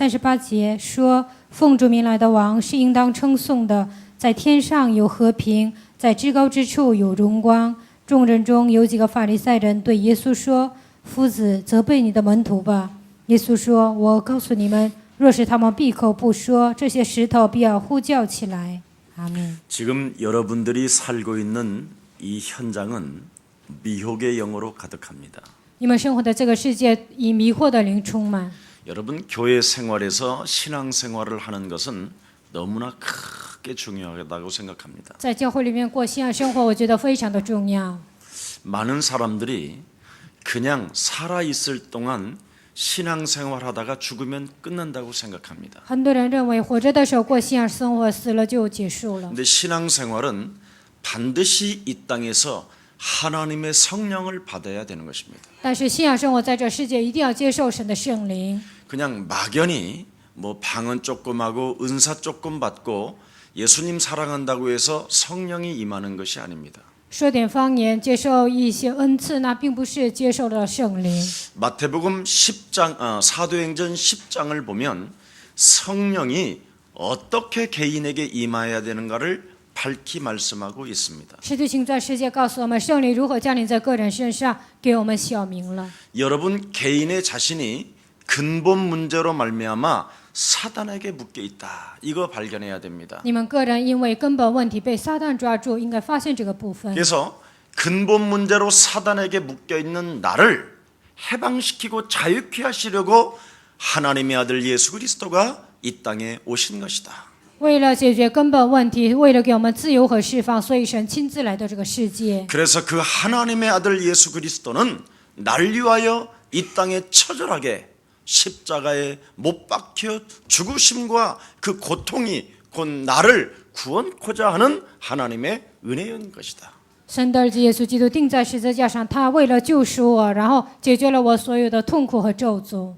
38节说：“奉主名来的王是应当称颂的，在天上有和平，在至高之处有荣光。”众人中有几个法利赛人对耶稣说：“夫子，责备你的门徒吧。”耶稣说：“我告诉你们，若是他们闭口不说，这些石头必要呼叫起来。”阿们。 지금 여러분들이 살고 있는 이 현장은 미혹의 영으로 가득합니다. 你们生活的这个世界以迷惑的灵充满。 여러분 교회 생활에서 신앙 생활을 하는 것은 너무나 크게 중요하다고 생각합니다. 在教会里面过信仰生活，我觉得非常的重要。 많은 사람들이 그냥 살아 있을 동안 신앙 생활하다가 죽으면 끝난다고 생각합니다. 很多人认为活着的时候过信仰生活，死了就结束了。 근데 신앙 생활은 반드시 이 땅에서 하나님의 성령을 받아야 되는 것입니다. 但是信仰生活在这世界一定要接受神的圣灵， 그냥 막연히 뭐 방언 조금 하고 은사 조금 받고 예수님 사랑한다고 해서 성령이 임하는 것이 아닙니다. 说点方言，接受一些恩赐，那并不是接受了圣灵。 마태복음 10장 사도행전 10장을 보면 성령이 어떻게 개인에게 임해야 되는가를 밝히 말씀하고 있습니다. 使徒行传世界告诉我们，圣灵如何降临在个人身上，给我们晓明了。 여러분 개인의 자신이 근본 문제로 말미암아 사단에게 묶여 있다. 이거 발견해야 됩니다. 你们个人因为根本问题被撒旦抓住，应该发现这个部分。 그래서 근본 문제로 사단에게 묶여 있는 나를 해방시키고 자유케 하시려고 하나님의 아들 예수 그리스도가 이 땅에 오신 것이다. 为了解决根本问题，为了给我们自由和释放，所以神亲自来到这个世界。 그래서 그 하나님의 아들 예수 그리스도는 날 위하여 이 땅에 처절하게 십자가에 못 박혀 죽으심과 그 고통이 곧 나를 구원코자 하는 하나님의 은혜인 것이다. 神的儿子耶稣基督钉在十字架上，他为了救赎我，然后解决了我所有的痛苦和咒诅。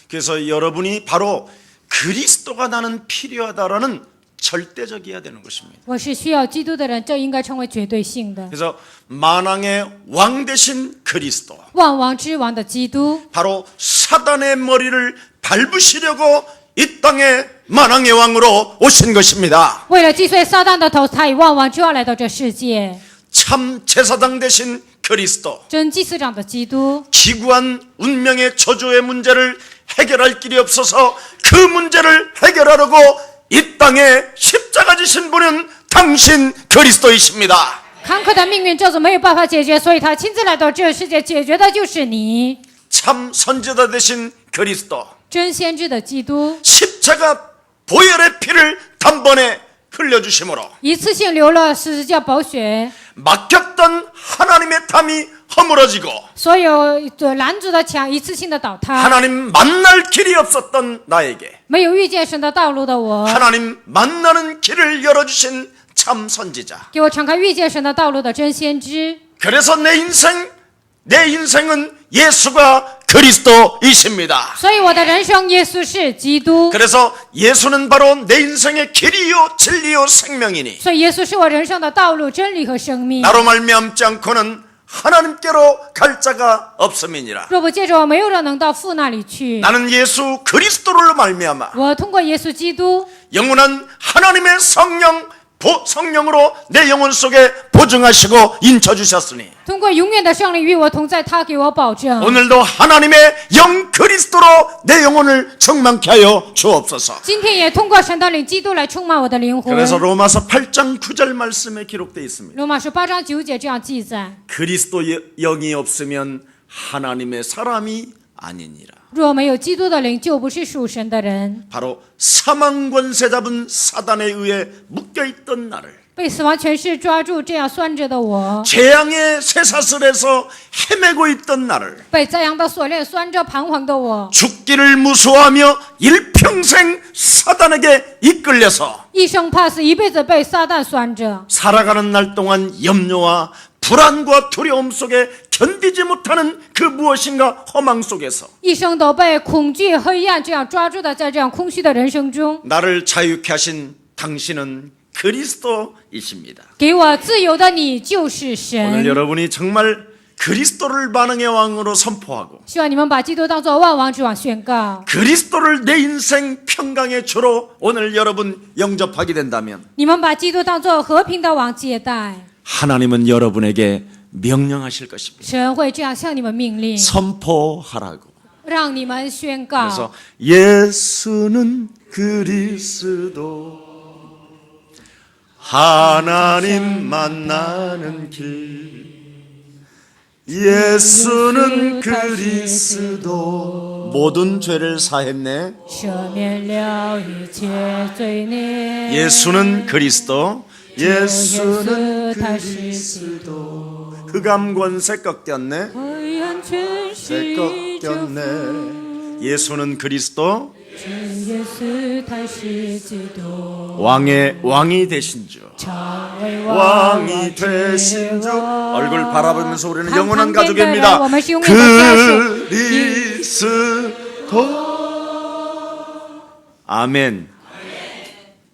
그래서 여러분이 바로 그리스도가 나는 필요하다라는 절대적이어야 되는 것입니다. 我是需要基督的人，这应该成为绝对性的。 그래서 만왕의 왕 되신 그리스도 万王之王的基督， 바로 사단의 머리를 밟으시려고 이 땅에 만왕의 왕으로 오신 것입니다. 为了击碎撒旦的头，他以万王之王来到这世界。 참 제사장 되신 그리스도 真祭司长的基督， 기구한 운명의 저주의 문제를 해결할 길이 없어서 그 문제를 해결하려고 이 땅에 십자가 지신 분은 당신 그리스도이십니다. 坎坷的命运咒诅没有办法解决，所以他亲自来到这个世界，解决的就是你。 참 선지자 되신 그리스도 真先知的基督， 십자가 보혈의 피를 단번에 흘려주심으로 一次性流了十字架宝血， 막혔던 하나님의 담이 허물어지고 所有拦阻的墙一次性的倒塌。 하나님 만날 길이 없었던 나에게 没有遇见神的道路的我， 하나님 만나는 길을 열어주신 참 선지자. 给我敞开遇见神的道路的真先知。 그래서 내 인생은 예수가 그리스도이십니다. 所以我的人生，耶稣是基督， 그래서 예수는 바로 내 인생의 길이요 진리요 생명이니 所以耶稣是我人生的道路、真理和生命。 나로 말미암지 않고는 하나님께로 갈 자가 없음이니라. 若不借着我，没有人能到父那里去。 나는 예수 그리스도를 말미암아 我通过耶稣基督， 영원한 하나님의 성령으로 내 영혼 속에 보증하시고 인쳐주셨으니 通过永远的圣灵与我同在，他给我保证。 오늘도 하나님의 영 그리스도로 내 영혼을 충만케 하여 주옵소서. 今天也通过神的灵基督来充满我的灵魂。 그래서 로마서 8장 9절 말씀에 기록되어 있습니다. 罗马书8章9节这样记载： 그리스도 영이 없으면 하나님의 사람이 아니니라. 若没有基督的灵，就不是属神的人。 바로 사망 권세 잡은 사단에 의해 묶여있던 나를 被死亡权势抓住，这样拴着的我； 재앙의 쇠사슬에서 헤매고 있던 나를 被灾殃的锁链拴着彷徨的我； 죽기를 무서워하며 일평생 사단에게 이끌려서 一生怕死，一辈子被撒旦拴着， 살아가는 날 동안 염려와 불안과 두려움 속에 견디지 못하는 그 무엇인가 허망 속에서 一生都被恐惧、黑暗这样抓住的，在这样空虚的人生中， 나를 자유케 하신 당신은 그리스도이십니다. 给我自由的你就是 오늘 神。 여러분이 정말 그리스도를 만왕의 왕으로 선포하고 希望你们把基督当作万王之王宣告。 그리스도를 내 인생 평강의 주로 오늘 여러분 영접하게 된다면 你们把基督当作和平的王接待， 하나님은 여러분에게 명령하실 것입니다. 神会这样向你们命令， 선포하라고. 让你们宣告。 그래서 예수는 그리스도 하나님 만나는 길 예수는 그리스도 모든 죄를 사했네. 赦免了一切罪孽。 예수는 그리스도 예수는 다是 그리스도 흑암 권세 꺾였네. 黑暗全是 꺾였네. 예수는 그리스도 主耶稣他是基督， 왕이 되신 주 成为 왕이 되신 주 얼굴 바라보면서 우리는 영원한 看旁边的人 가족입니다. 我们是永远的家属。 그리스도 아멘.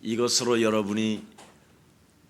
이것으로 여러분이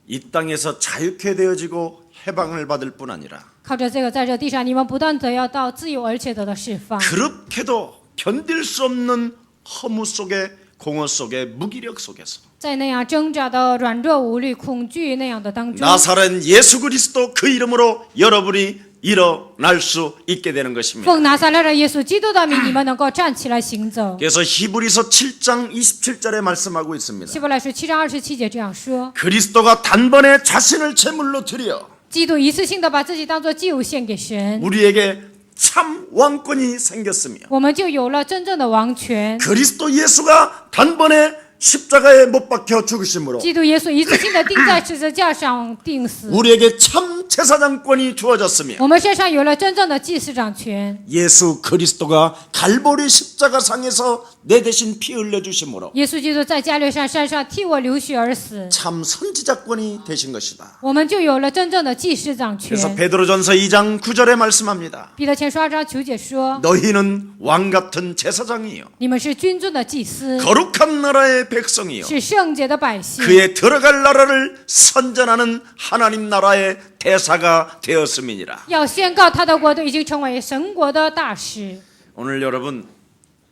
이 땅에서 자유케 되어지고 해방을 받을 뿐 아니라 靠着这个，在这地上，你们不但得要到自由，而且得到释放。 그렇게도 견딜 수 없는 허무 속에 공허 속에 무기력 속에서 在那样挣扎的软弱无力、恐惧那样的当中， 나사렛 예수 그리스도 그 이름으로 여러분이 일어날 수 있게 되는 것입니다. 奉拿撒勒的耶稣基督的名，你们能够站起来行走。 그래서 히브리서 7장 27절에 말씀하고 있습니다. 希伯来书7章27节这样说： 그리스도가 단번에 자신을 제물로 드려 基督一次性的把自己当作祭物献给神， 우리에게 참 왕권이 생겼으며 我们就有了真正的王权。 그리스도 예수가 단번에 십자가에 못 박혀 죽으심으로 基督耶稣一次性的钉在十字架上钉死， 우리에게 참 제사장권이 주어졌으며 我们身上有了真正的祭司长权。 예수 그리스도가 갈보리 십자가상에서 내 대신 피 흘려주심으로 耶稣基督在加略山山上替我流血而死， 참 선지자권이 되신 것이다. 我们就有了真正的祭司长权。 그래서 베드로전서 2장 9절에 말씀합니다. 彼得前书2章9节说： 너희는 왕 같은 제사장이요 你们是君尊的祭司， 거룩한 나라의 백성이요 是圣洁的百姓， 그의 들어갈 나라를 선전하는 하나님 나라의 대사가 되었음이니라. 要宣告他的国度已经成为神国的大使。 오늘 여러분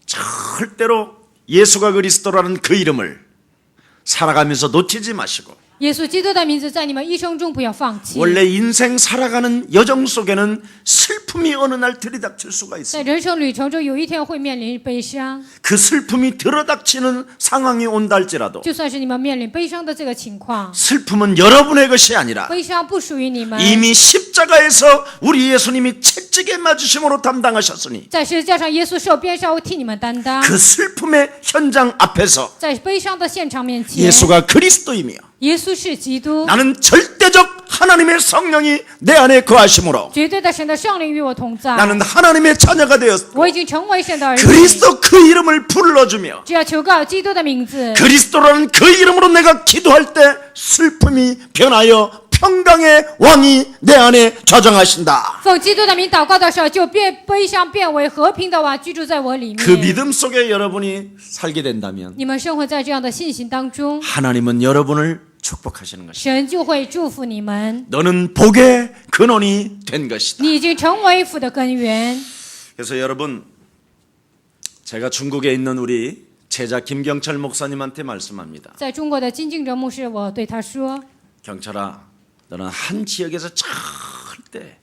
절대로 예수가 그리스도라는 그 이름을 살아가면서 놓치지 마시고 耶稣基督的名字在你们一生中不要放弃。 원래 인생 살아가는 여정 속에는 슬픔이 어느 날 들이닥칠 수가 在 있어요. 人生旅程中，有一天会面临悲伤， 그 슬픔이 들어닥치는 상황이 온다 할지라도 就算是你们面临悲伤的这个情况， 슬픔은 여러분의 것이 아니라 悲伤不属于你们。 이미 십자가에서 우리 예수님이 채찍에 맞으심으로 담당하셨으니 在十字架上，耶稣受鞭伤，替你们担当。 그 슬픔의 현장 앞에서 在悲伤的现场面前， 예수가 그리스도이며 耶稣是基督， 나는 절대적 하나님의 성령이 내 안에 거하심으로 绝对的神的圣灵与我同在。 나는 하나님의 자녀가 되었고 我已经成为神的儿子， 그리스도 그 이름을 불러주며 只要求告基督的名字， 그리스도라는 그 이름으로 내가 기도할 때 슬픔이 변하여 평강의 왕이 내 안에 좌정하신다. 奉基督的名祷告的时候，就变悲伤变为和平的王居住在我里 그 面。 믿음 속에 여러분이 살게 된다면 你们生活在这样的信心当中， 하나님은 여러분을 축복하시는 것이다. 神就会祝福你们。 너는 복의 근원이 된 것이다. 你已经成为福的根源。 그래서 여러분 제가 중국에 있는 우리 제자 김경철 목사님한테 말씀합니다. 在中国的金敬哲牧师，我对他说： 경철아, 너는 한 지역에서 절대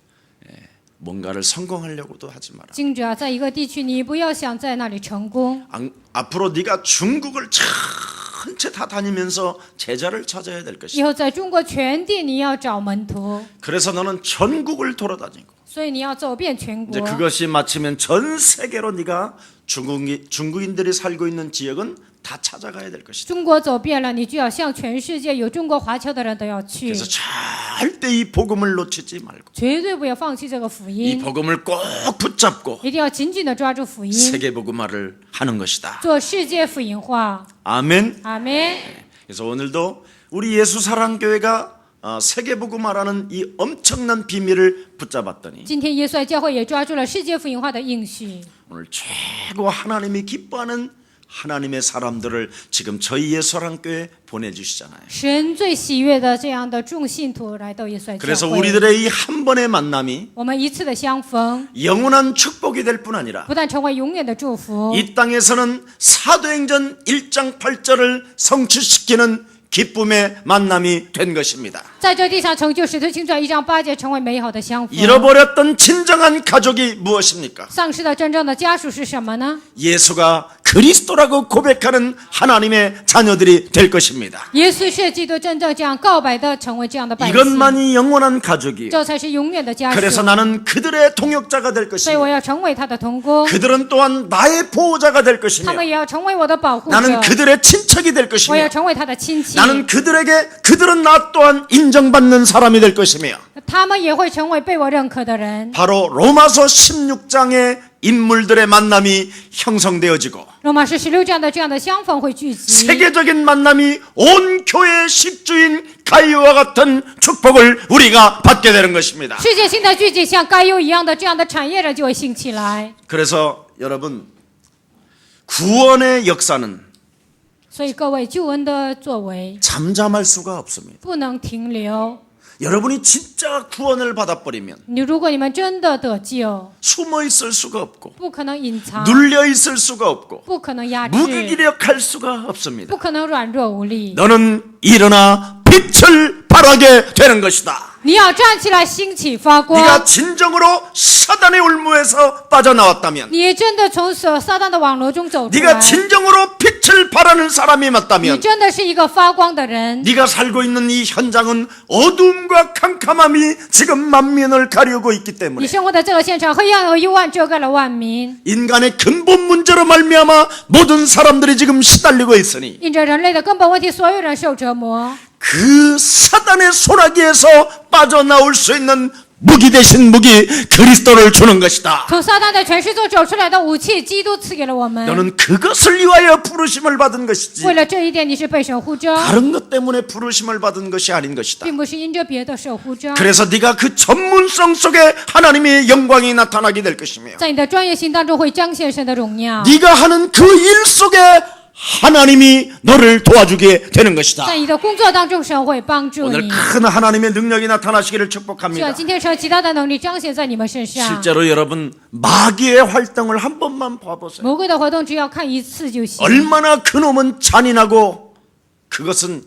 뭔가를 성공하려고도 하지 마라. 敬哲，在一个地区，你不要想在那里成功。 앞으로 네가 중국을 전체 다 다니면서 제자를 찾아야 될 以 것이다. 后在中国全地，你要找门徒， 그래서 너는 전국을 돌아다니고 所以你要走遍全 이제 国。 그것이 마치면 전 세계로 네가 중국인들이 살고 있는 지역은 다 찾아가야 될 것이다. 中国走遍了，你就要向全世界有中国华侨的人都要去， 그래서 절대 이 복음을 놓치지 말고 绝对不要放弃这个福 이 音， 복음을 꼭 붙잡고 一定要紧紧的抓住福音， 세계 복음화를 하는 것이다. 做世界福音化。 아멘. 阿门。 그래서 오늘도 우리 예수 사랑 교회가 세계 복음화라는 이 엄청난 비밀을 붙잡았더니 今天耶稣爱教会也抓住了世界福音化的应许。 오늘 최고 하나님이 기뻐하는 하나님의 사람들을 지금 저희 예수랑교회 보내주시잖아요. 神最喜悦的这样的众信徒来到耶稣教 그래서 会， 우리들의 이 한 번의 만남이 我们一次的相逢， 영원한 축복이 될 뿐 아니라 不但成为永远的祝福， 이 땅에서는 사도행전 1장 8절을 성취시키는 기쁨의 만남이 된 것입니다. 在这地上成就使徒行传1章8节，成为美好的相逢。 잃어버렸던 진정한 가족이 무엇입니까? 丧失的真正的家属是什么呢？ 예수가 그리스도라고 고백하는 하나님의 자녀들이 될 것입니다. 耶稣是基督，真正这样告白的，成为这样的百姓， 이것만이 영원한 가족이에요. 这才是永远的家属。 그래서 나는 그들의 동역자가 될 所以我 것입니다. 要成为他的同工， 그들은 또한 나의 보호자가 될 他 것이며 们也要成为我的保护者。 나는 그들의 친척이 될 我要 것이며 成为他的亲戚， 나는 그들은 나 또한 인정받는 사람이 될 것이며 他们也会成为被我认可的人。 바로 로마서 16장의 인물들의 만남이 형성되어지고 罗马书16章的这样的相逢会聚集， 세계적인 만남이 온 교회의 식주인 가이오와 같은 축복을 우리가 받게 되는 것입니다. 世界性的聚集像该优一样的这样的产业人就会兴起来。 그래서 여러분 구원의 역사는 所以各位，救恩的作为 잠잠할 수가 없습니다. 不能停留。 여러분이 진짜 구원을 받아버리면 如果你们真的得救， 숨어 있을 수가 없고 不可能隐藏， 눌려 있을 수가 없고 不可能压制， 무기력할 수가 없습니다. 不可能软弱无力。 너는 일어나 빛을 발하게 되는 것이다. 你要站起来，兴起发光。 네가 진정으로 사단의 울무에서 빠져나왔다면 你真的从撒旦的网罗中走出 네가 来， 진정으로 빛을 발하는 사람이 你 맞다면 真的是一个发光的人。 네가 살고 있는 이 현장은 어둠과 캄캄함이 지금 만민을 가리우고 있기 你 때문에 生活的这个现场，黑暗和幽暗遮盖了万民。 인간의 근본 문제로 말미암아 모든 사람들이 지금 시달리고 있으니 因着人类的根本问题，所有人受折磨。 그 사단의 소나기에서 빠져나올 수 있는 무기 대신 무기 그리스도를 주는 것이다. 从撒旦的权势中走出来的武器，基督赐给了我们。 너는 그것을 위하여 부르심을 받은 것이지 为了这一点，你是被神呼召， 다른 것 때문에 부르심을 받은 것이 아닌 것이다. 并不是因着别的受呼召。 그래서 네가 그 전문성 속에 하나님의 영광이 나타나게 될 것이며 在你的专业性当中会彰显神的荣耀， 네가 하는 그 일 속에 하나님이 너를 도와주게 되는 것이다. 在你的工作当中，神会帮助 오늘 你。 큰 하나님의 능력이 나타나시기를 希望 축복합니다. 今天神极大的能力彰显在你们身上。 실제로 여러분 마귀의 활동을 한 번만 봐보세요. 魔鬼的活动只要看一次就行。 얼마나 그놈은 잔인하고 그것은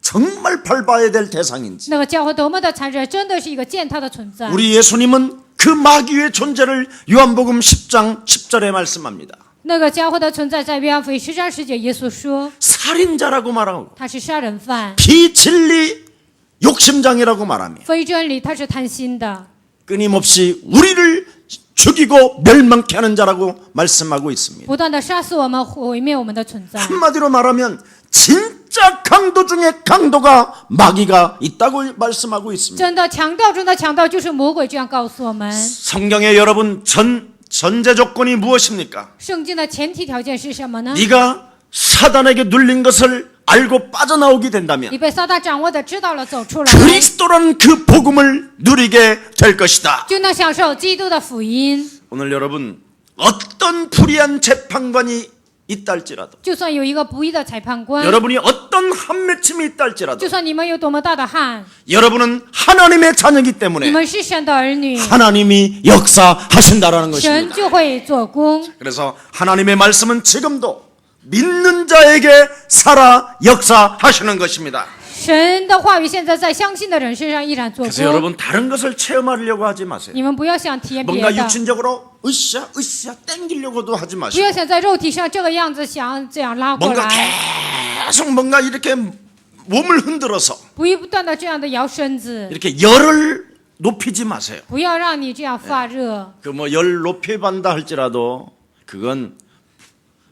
정말 밟아야 될 대상인지. 那个教会多么的残忍，真的是一个践踏的存在。 우리 예수님은 그 마귀의 존재를 요한복음 10장 10절에 말씀합니다. 那个教会的存在，在约翰福音10章10节，耶稣说 살인자라고 말하고 他是杀人犯、 비진리 욕심장이라고 말하며 非真理，他是贪心的， 끊임없이 우리를 죽이고 멸망케 하는 자라고 말씀하고 있습니다. 不断的杀死我们、毁灭我们的存在。 한마디로 말하면 진짜 강도 중에 강도가 마귀가 있다고 말씀하고 있습니다. 真的强盗中的强盗就是魔鬼，这样告诉我们。 성경에 여러분 전제 조건이 무엇입니까? 圣经的前提条件是什么呢？ 네가 사단에게 눌린 것을 알고 빠져나오게 된다면 你被撒旦掌握的知道了，走出来， 그리스도라는 그 복음을 누리게 될 것이다. 就能享受基督的福音。 오늘 여러분 어떤 불의한 재판관이 있다 할지라도 就算有一个不义的裁判官， 여러분이 어떤 한맺힘이 있다 할지라도 就算你们有多么大的汗， 여러분은 하나님의 자녀이기 你 때문에 们是神的儿女， 하나님이 역사하신다라는 神 것입니다. 就会做工。 그래서 하나님의 말씀은 지금도 믿는 자에게 살아 역사하시는 것입니다. 神的话语现在在相信的人身上依然做 그래서 工。 여러분 다른 것을 체험하려고 하지 마세요. 你们不要想体验别 뭔가 的， 육신적으로 으쌰 땡기려고도 하지 不 마시고 要想在肉体上这个样子想这样拉过 뭔가 来， 계속 뭔가 이렇게 몸을 흔들어서 不断的这样的摇身子， 이렇게 열을 높이지 마세요. 不要让你这样发热。 그 뭐 열 높여반다 할지라도 그건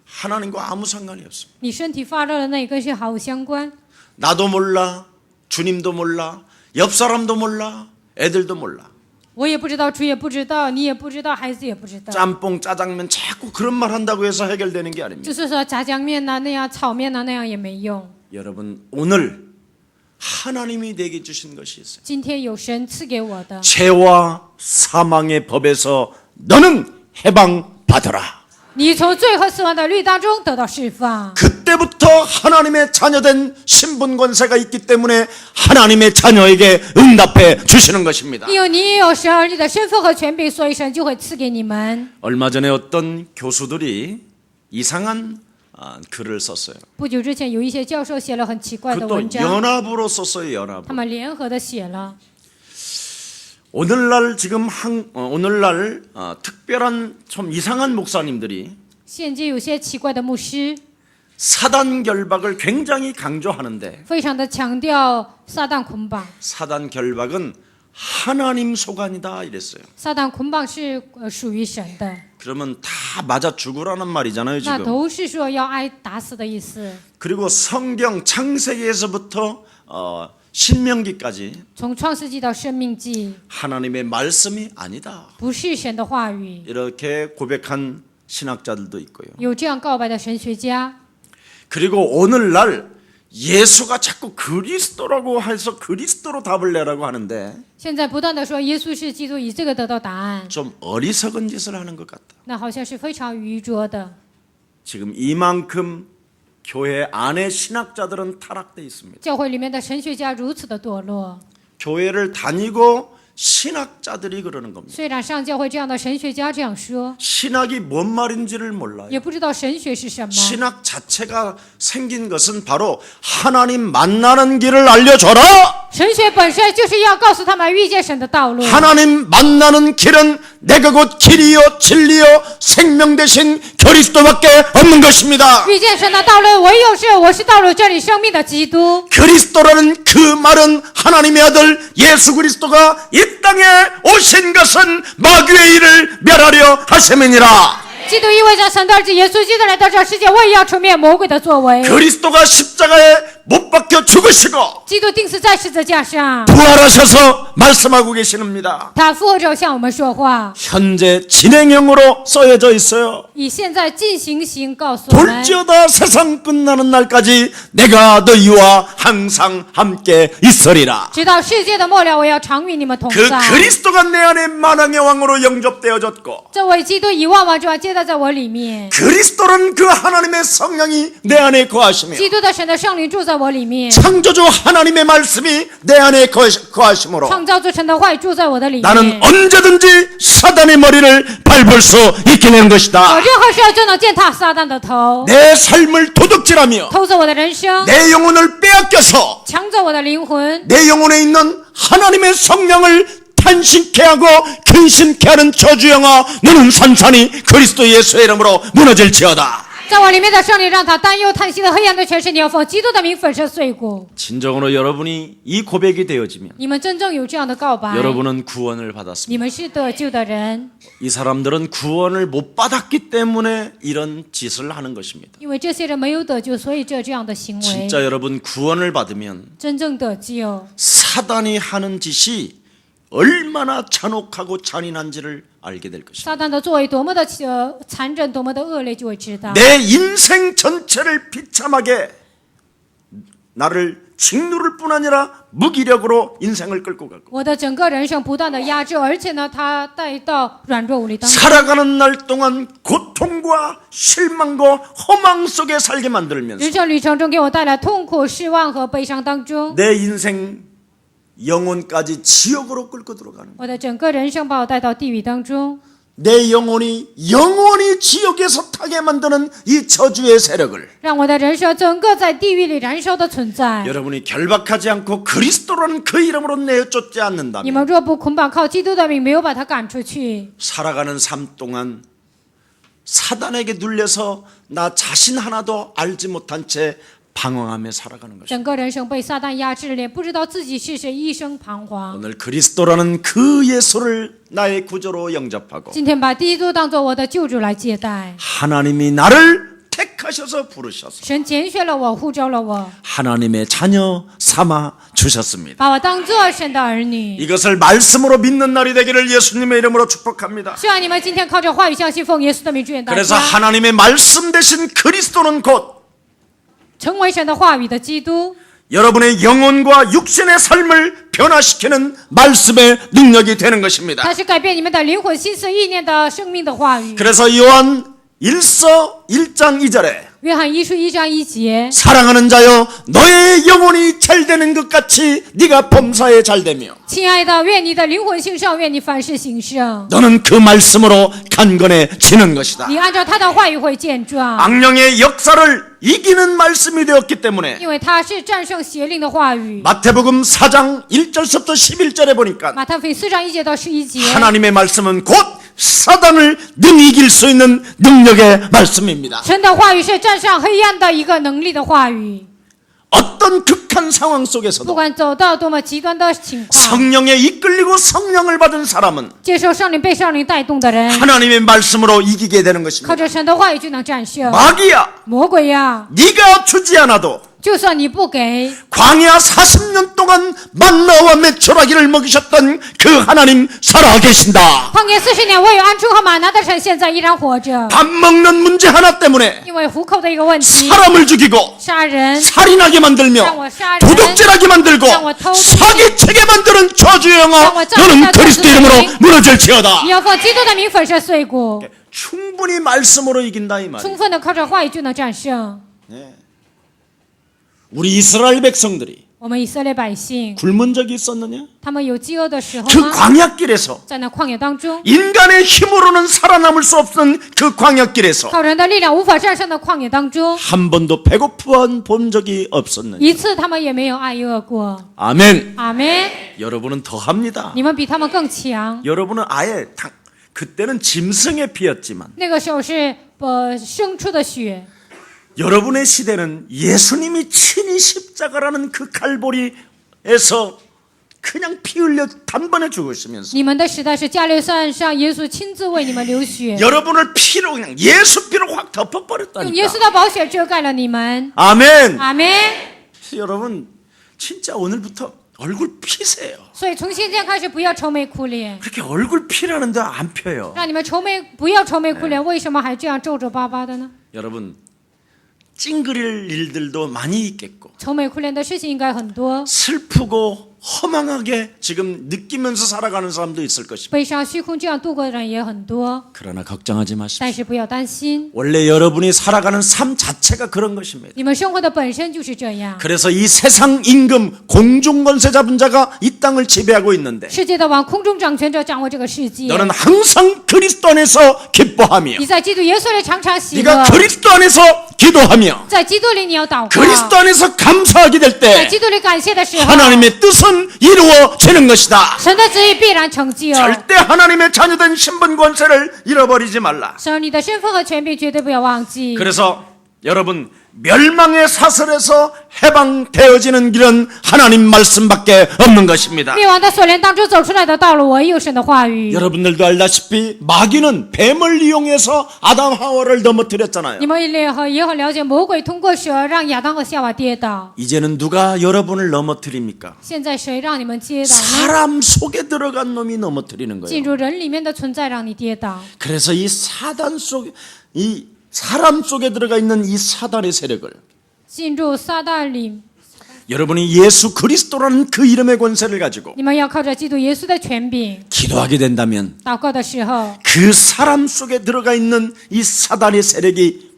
하나님과 아무 상관이 없습니다. 你身体发热的那跟是毫无相关。 나도 몰라, 주님도 몰라, 옆 사람도 몰라, 애들도 몰라. 我也不知道，主也不知道，你也不知道，孩子也不知道。 짬뽕, 짜장면 자꾸 그런 말 한다고 해서 해결되는 게 아닙니다. 就是说炸酱面呐、那样炒面呐、那样也没用。 여러분 오늘 하나님이 내게 주신 것이 있어요. 今天有神赐给我的， 죄와 사망의 법에서 너는 해방받으라. 你从罪和死亡的律当中得到释放。 그때부터 하나님의 자녀된 신분 권세가 있기 때문에 하나님의 자녀에게 응답해 주시는 것입니다. 因为你有神儿女的身份和权柄，所以神就会赐给你们。 얼마 전에 어떤 교수들이 이상한 글을 썼어요. 不久之前，有一些教授写了很奇怪的 그것도 文章， 연합으로 썼어요. 연합. 他们联合的写了。 오늘날 지금 오늘날 특별한 좀 이상한 목사님들이 现今有些奇怪的牧师， 사단 결박을 굉장히 강조하는데 非常的强调撒旦捆绑。 사단 결박은 하나님 소관이다 이랬어요. 撒旦捆绑是属于神的， 그러면 다 맞아 죽으라는 말이잖아요 那 지금. 都是说要挨打死的意思。 그리고 성경 창세기에서부터 신명기까지 从创世纪到生命记， 하나님의 말씀이 아니다. 不是神的话语。 이렇게 고백한 신학자들도 있고요. 有这样告白的神学家， 그리고 오늘날 예수가 자꾸 그리스도라고 해서 그리스도로 답을 내라고 하는데 现在不断的说耶稣是基督，以这个得到答案， 좀 어리석은 짓을 하는 것 같다. 那好像是非常愚拙的。 지금 이만큼 교회 안에 신학자들은 타락돼 있습니다. 教会里面的神学家如此的堕落， 교회를 다니고 신학자들이 그러는 겁니다. 虽然上教会这样的神学家这样说， 신학이 뭔 말인지를 몰라요. 也不知道神学是什么。 신학 자체가 생긴 것은 바로 하나님 만나는 길을 알려줘라. 神学本身就是要告诉他们遇见神的道路。 하나님 만나는 길은 내가 곧 길이요 진리요 생명 되신 그리스도밖에 없는 것입니다. 遇见神的道路，唯有是我是道路、真理、生命的基督。 그리스도라는 그 말은 하나님의 아들 예수 그리스도가 이 땅에 오신 것은 마귀의 일을 멸하려 하심이니라. 基督意味着神的儿子耶稣基督来到这世界，为要除灭魔鬼的作为。 그리스도가 십자가에 못 박혀 죽으시고 基督钉死在十字架上， 부활하셔서 말씀하고 계시는니다. 他复活之后向我们说话， 현재 진행형으로 써여져 있어요. 以现在进行形告诉我们。 볼지어다 세상 끝나는 날까지 내가 너희와 항상 함께 있으리라. 直到世界的末了，我要常与你们同 그 在。 그리스도가 내 안에 만왕의 왕으로 영접되어졌고 这位基督以万王之王接待在我里面， 그리스도는 그 하나님의 성령이 내 안에 거하시며 基督的神的圣灵住在我里面， 창조주 하나님의 말씀이 내 안에 거하심으로 创造主神的话语住在我的里面。 나는 언제든지 사단의 머리를 밟을 수 있게 된 我 것이다. 任何时候就能践踏撒旦的头， 내 삶을 도둑질하며 偷走我的人生， 내 영혼을 빼앗겨서 抢走我的灵魂。 내 영혼에 있는 하나님의 성령을 탄식케 하고 근심케 하는 저주영아 너는 산산이 그리스도 예수의 이름으로 무너질지어다. 在我里面的圣灵让他担忧叹息的黑暗的全是你要奉基督的名粉身碎骨。 진정으로 여러분이 이 고백이 되어지면 你们真正有这样的告白， 여러분은 구원을 받았습니다. 你们是得救的人， 이 사람들은 구원을 못 받았기 때문에 이런 짓을 하는 것입니다. 因为这些人没有得救，所以这样的行为。 진짜 여러분 구원을 받으면 真正得救， 사단이 하는 짓이 얼마나 잔혹하고 잔인한지를 알게 될 것입니다. 撒旦的作为多么的残忍，多么的恶劣，就会知道。 내 인생 전체를 비참하게 나를 짓누를 뿐 아니라 무기력으로 인생을 끌고 가고 我的整个人生不断的压制，而且呢，他带到软弱无力当中。 살아가는 날 동안 고통과 실망과 허망 속에 살게 만들면서 人生旅程中给我带来痛苦、失望和悲伤当中， 내 인생 영혼까지 지옥으로 끌고 들어가는 거예요. 我的整个人生把我带到地狱当中， 내 영혼이 영원히 지옥에서 타게 만드는 이 저주의 세력을 让我的人生整个在地狱里燃烧的存在。 여러분이 결박하지 않고 그리스도라는 그 이름으로 내쫓지 你 않는다면 们若不捆绑靠基督的名，没有把他赶出去， 살아가는 삶 동안 사단에게 눌려서 나 자신 하나도 알지 못한 채 방황하며 살아가는 것입니다. 整个人生被撒旦压制，连不知道自己是谁，一生彷徨。 오늘 그리스도라는 그 예수를 나의 구조로 영접하고 今天把基督当作我的救主来接待， 하나님이 나를 택하셔서 부르셔서 神拣选了我，呼召了我， 하나님의 자녀 삼아 주셨습니다. 把我当作神的儿女。 이것을 말씀으로 믿는 날이 되기를 예수님의 이름으로 축복합니다. 希望你们今天靠着话语相信，奉耶稣的名祝愿大 그래서 家， 하나님의 말씀 대신 그리스도는 곧 成为神的话语的基督， 여러분의 영혼과 육신의 삶을 변화시키는 말씀의 능력이 되는 것입니다. 它是改变你们的灵魂、心思、意念的生命的话语。 그래서 요한 1서 1장 2절에 约翰一书1章1节， 사랑하는 자여 너의 영혼이 잘되는 것 같이 네가 범사에 잘되며 亲爱的，愿你的灵魂兴盛，愿你凡事兴盛。 너는 그 말씀으로 강건해지는 것이다. 你按照他的话语会健壮， 악령의 역사를 이기는 말씀이 되었기 때문에 因为他是战胜邪灵的话语。 마태복음 4장 1절부터 11절에 보니까 马太福音4章1节到11节， 하나님의 말씀은 곧 사단을 능히 이길 수 있는 능력의 말씀입니다. 神的话语是战胜黑暗的一个能力的话语。 어떤 극한 상황 不 속에서도 管走到多么极端的情况， 성령에 이끌리고 성령을 받은 사람은 接受圣灵、被圣灵带动的人， 하나님의 말씀으로 이기게 되는 靠 것입니다. 着神的话语就能战胜 마귀야, 魔鬼呀！ 네가 주지 않아도 就算你不给， 광야 40년 동안 만나와 메추라기를 먹이셨던 그 하나님 살아계신다. 旷野40年，我有鹌鹑和玛拿的神，现在依然活着。 밥 먹는 문제 하나 때문에 因为糊口的一个问题， 사람을 죽이고 杀人， 살인하게 만들며 让我杀人， 도둑질하게 만들고 让我偷窃， 사기치게 만드는 저주의 영아 让我造 너는 下 그리스도 这 이름으로 罪， 무너질지어다. 你要奉基督的名粉饰碎骨， 충분히 말씀으로 이긴다 이 말이에요. 充分的靠着话语就能战胜。 우리 이스라엘 백성들이 我们以色列百姓， 굶은 적이 있었느냐? 他们有饥饿的时候 그 吗？ 광야길에서 在那旷野当中， 인간의 힘으로는 살아남을 수 없는 그 광야길에서 靠人的力量无法战胜的旷野当中， 한 번도 배고프한 본 적이 없었느냐? 一次他们也没有挨饿过。 아멘. 阿门！ 여러분은 더합니다. 你们比他们更强。 여러분은 아예 그때는 짐승의 피였지만 那个时候是牲畜的血， 여러분의 시대는 예수님이 친히 십자가라는 그 갈보리에서 그냥 피 흘려 단번에 죽으시면서 你们的时代是加略山上耶稣亲自为你们流血， 여러분을 피로 그냥 예수 피로 확 用耶 덮어버렸다니까. 稣的宝血遮盖了你们。 아멘. 阿门！ 여러분 진짜 오늘부터 얼굴 피세요. 所以从现在开始，不要愁眉苦脸， 그렇게 얼굴 피라는데 안 펴요. 让你们不要愁眉苦脸，为什么还这样皱皱巴巴的呢？ 여러분 찡그릴 일들도 많이 있겠고 愁眉苦脸的事情应该很多， 슬프고 허망하게 지금 느끼면서 살아가는 사람도 있을 것입니다. 悲伤虚空这样度过的人也很多， 그러나 걱정하지 마십시오. 但是不要担心， 원래 여러분이 살아가는 삶 자체가 그런 것입니다. 你们生活的本身就是这样。 그래서 이 세상 임금 공중권세 잡은 자가 이 땅을 지배하고 있는데 世界的王，空中掌权者掌握这个世界。 너는 항상 그리스도 안에서 기뻐하며 你在基督耶稣里常常喜乐， 네가 그리스도 안에서 기도하며 在基督里你要祷告， 그리스도 안에서 감사하게 될 在 때 基督里感谢的时候， 하나님의 뜻은 이루어지는 것이다. 神的旨意必然成就。 절대 하나님의 자녀된 신분 권세를 잃어버리지 말라. 神，你的身份和权柄绝对不要忘记。 그래서 여러분 멸망의 사슬에서 해방되어지는 길은 하나님 말씀밖에 없는 것입니다. 灭亡的锁链当中走出来的道路，唯有神的话语。 여러분들도 알다시피 마귀는 뱀을 이용해서 아담 하와를 넘어뜨렸잖아요. 你们也很了解，魔鬼通过蛇让亚当和夏娃跌倒。 이제는 누가 여러분을 넘어뜨립니까? 现在谁让你们跌倒呢？ 사람 속에 들어간 놈이 넘어뜨리는 进 거예요. 入人里面的存在让你跌倒。 그래서 이 사단 속, 이 사람 속에 들어가 있는 이 사단의 세력을 进入撒旦里， 여러분이 예수 그리스도라는 그 이름의 권세를 가지고 你们要靠着基督耶稣的权柄 기도하게 된다면 祷告的时候， 그 사람 속에 들어가 있는 이 사단의 세력이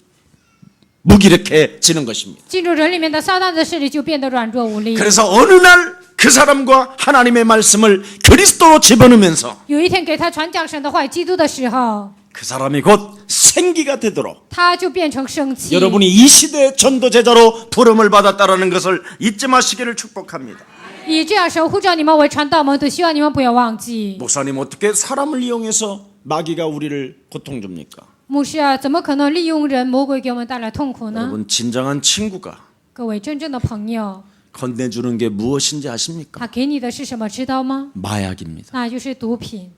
무기력해지는 것입니다. 进入人里面的撒旦的势力就变得软弱无力。 그래서 어느 날 그 사람과 하나님의 말씀을 그리스도로 집어넣으면서 有一天给他传讲神的话语基督的时候， 그 사람이 곧 생기가 되도록 他就变成生气。 여러분이 이 시대의 전도제자로 부름을 받았다라는 것을 잊지 마시기를 축복합니다. 以这样神呼召你们为传道门徒，希望你们不要忘记。 목사님 어떻게 사람을 이용해서 마귀가 우리를 고통 줍니까? 牧师啊，怎么可能利用人魔鬼给我们带来痛苦呢？ 여러분 진정한 친구가 各位真正的朋友， 건네주는 게 무엇인지 아십니까? 他给你的是什么，知道吗？ 마약입니다. 那就是毒品，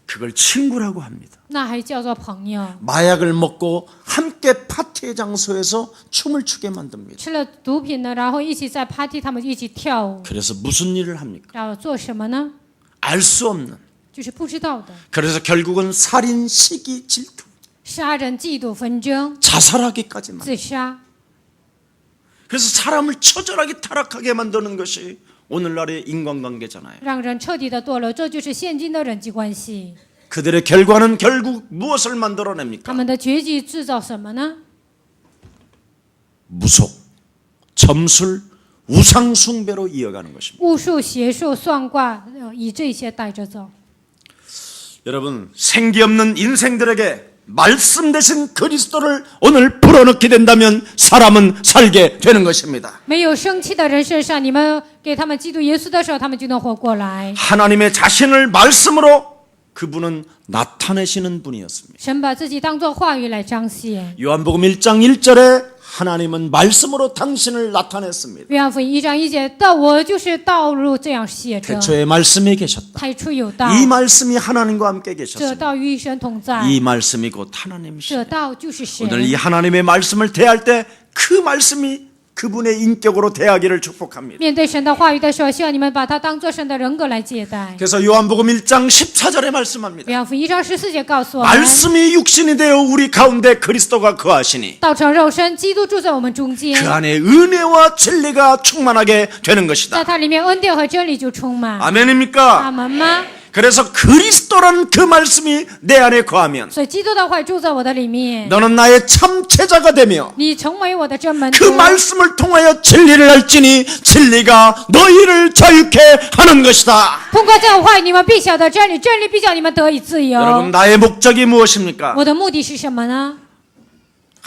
그걸 친구라고 합니다. 那还叫做朋友。 마약을 먹고 함께 파티의 장소에서 춤을 추게 만듭니다. 吃了毒品呢，然后一起在 party，他们一起跳舞， 그래서 무슨 일을 합니까? 然后做什么呢？ 알 수 없는. 就是不知道的， 그래서 결국은 살인, 시기, 질투, 杀人、嫉妒、纷争、 자살하기까지만. 自杀。 그래서 사람을 처절하게 타락하게 만드는 것이 오늘날의 인간관계잖아요. 让人彻底的堕落，这就是现今的人际关系。 그들의 결과는 결국 무엇을 他 만들어냅니까? 们的结局制造什么呢？ 무속, 점술, 우상 숭배로 이어가는 것입니다. 巫术、邪术、算卦，以这些带着走。 여러분, 생기 없는 인생들에게 말씀 대신 그리스도를 오늘 불어넣게 된다면 사람은 살게 되는 것입니다. 没有生气的人身上，你们给他们基督耶稣的时候，他们就能活过来。 하나님의 자신을 말씀으로 그분은 나타내시는 분이었습니다. 神把自己当作话语来彰显。 요한복음 1장 1절에 하나님은 말씀으로 당신을 나타냈습니다. 约翰福音1章1节，道我就是道路，这样写着。 태초에 말씀이 계셨다. 太初有道， 이 말씀이 하나님과 함께 这 계셨습니다. 道与神同在， 이 말씀이 곧 这 하나님이십니다. 道就是神。 오늘 이 하나님의 말씀을 대할 때 그 말씀이 그분의 인격으로 대하기를 축복합니다. 面对神的话语的时候，希望你们把它当作神的人格来接待。 그래서 요한복음 1장 14절에 말씀합니다. 约翰福音1章14节告诉我们， 말씀이 육신이 되어 우리 가운데 그리스도가 거하시니 道成肉身，基督住在我们中间， 그 안에 은혜와 진리가 충만하게 되는 在 것이다. 它里面恩典和真理就充满。 아멘입니까? 阿门吗？ 그래서 그리스도라는 그 말씀이 내 안에 거하면 所以基督的话语住在我的里面， 너는 나의 참 제자가 되며 你成为我的真门 그 徒。 말씀을 통하여 진리를 알지니 진리가 너희를 자유케 하는 것이다. 通过这个话语，你们必晓得真理，真理必叫你们得以自由。 여러분, 나의 목적이 무엇입니까? 我的目的是什么呢？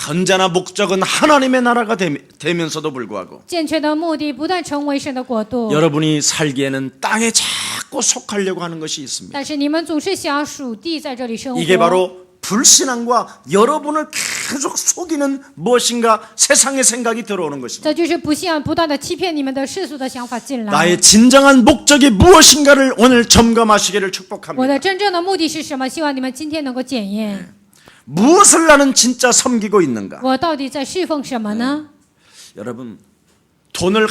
언제나 목적은 하나님의 나라가 되면서도 불구하고 健全的目的不但成为神的国度， 여러분이 살기에는 땅에 자꾸 속하려고 하는 것이 있습니다. 但是你们总是想属地在这里生活。 이게 바로 불신앙과 여러분을 계속 속이는 무엇인가 세상의 생각이 들어오는 것입니다. 这就是不信不断的欺骗你们的世俗的想法进来。 나의 진정한 목적이 무엇인가를 오늘 점검하시기를 我 축복합니다. 的真正的目的是什么？希望你们今天能够检验， 무엇을 나는 진짜 섬기고 있는가? 我到底在侍奉什么呢？ 여러분, 돈을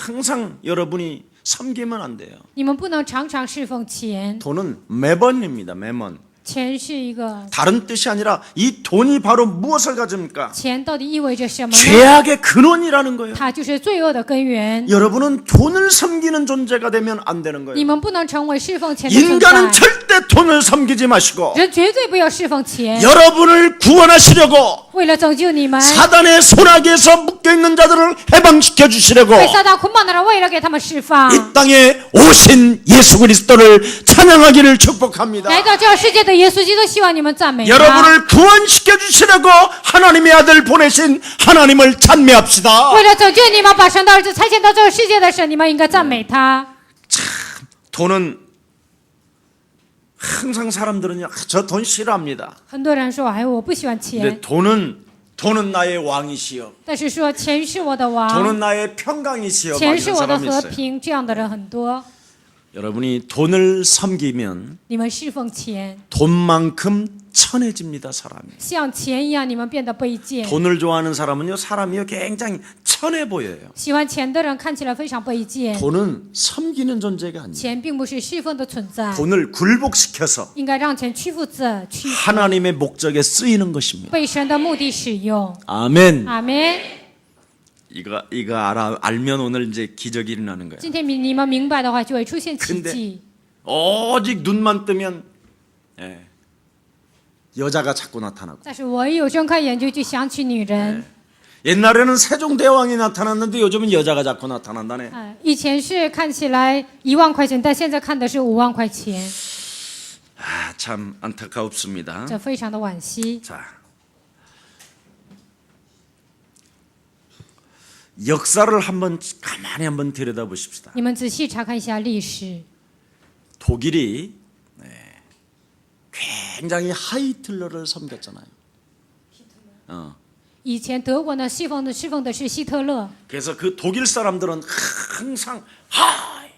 항상 여러분이 섬기면 안 돼요. 你们不能常常侍奉钱， 돈은 매번입니다. 매번. 钱是一个， 다른 뜻이 아니라 이 돈이 바로 무엇을 가집니까? 钱到底意味着什么呢？ 죄악의 근원이라는 거예요. 它就是罪恶的根源。 여러분은 돈을 섬기는 존재가 되면 안 되는 你 거예요. 们不能成为侍奉钱的存 인간은 在。 절대 돈을 섬기지 마시고 人绝对不要侍奉钱， 여러분을 구원하시려고 为了拯救你们， 사단의 손아귀에서 묶여있는 자들을 해방시켜 주시려고 被撒旦捆绑的人，为了给他们释放， 이 땅에 오신 예수 그리스도를 찬양하기를 축복합니다. 来到这个世界的耶稣基督，希望你们赞美他。 여러분을 구원시켜 주시려고 하나님의 아들 보내신 하나님을 찬미합시다. 为了拯救你们，把神的儿子差遣到这个世界的神，你们应该赞美他。 돈은 항상 사람들은요, 저 돈 싫어합니다. 很多人说：“哎，我不喜欢 근데 钱。 돈은 나의 왕이시여. ”但是说钱是我的王， 돈은 나의 평강이시여. 钱 막 是 이런 我的 사람이 和 있어요. 平，这样的人很多。 여러분이 돈을 섬기면 你们侍奉钱， 돈만큼 천해집니다, 사람이. 像钱一样，你们变得卑贱。 돈을 좋아하는 사람은요, 사람이요 굉장히 천해 보여요. 喜欢钱的人看起来非常卑贱。 돈은 섬기는 존재가 아니에요. 钱并不是侍奉的存在， 돈을 굴복시켜서 应该让钱屈服这屈服， 하나님의 목적에 쓰이는 것입니다. 被神的目的使用。 아멘. 阿门。 이거 알면 오늘 이제 기적이 일어나는 거예요. 今天你们明白的话，就会出现奇 근데 迹。 오직 눈만 뜨면 여자가 자꾸 나타나고. 但是我一有睁开眼就想起女人。 옛날에는 세종대왕이 나타났는데 요즘은 여자가 자꾸 나타난다네. 以前是看起来1万块钱，但现在看的是5万块钱， 아, 참 안타깝습니다. 这非常的惋惜。 자, 역사를 가만히 한번 들여다보십시다. 你们仔细查看一下历史， 독일이 굉장히 하이틀러를 섬겼잖아요. 以前德国呢侍奉的是希特勒， 그래서 그 독일 사람들은 항상 하이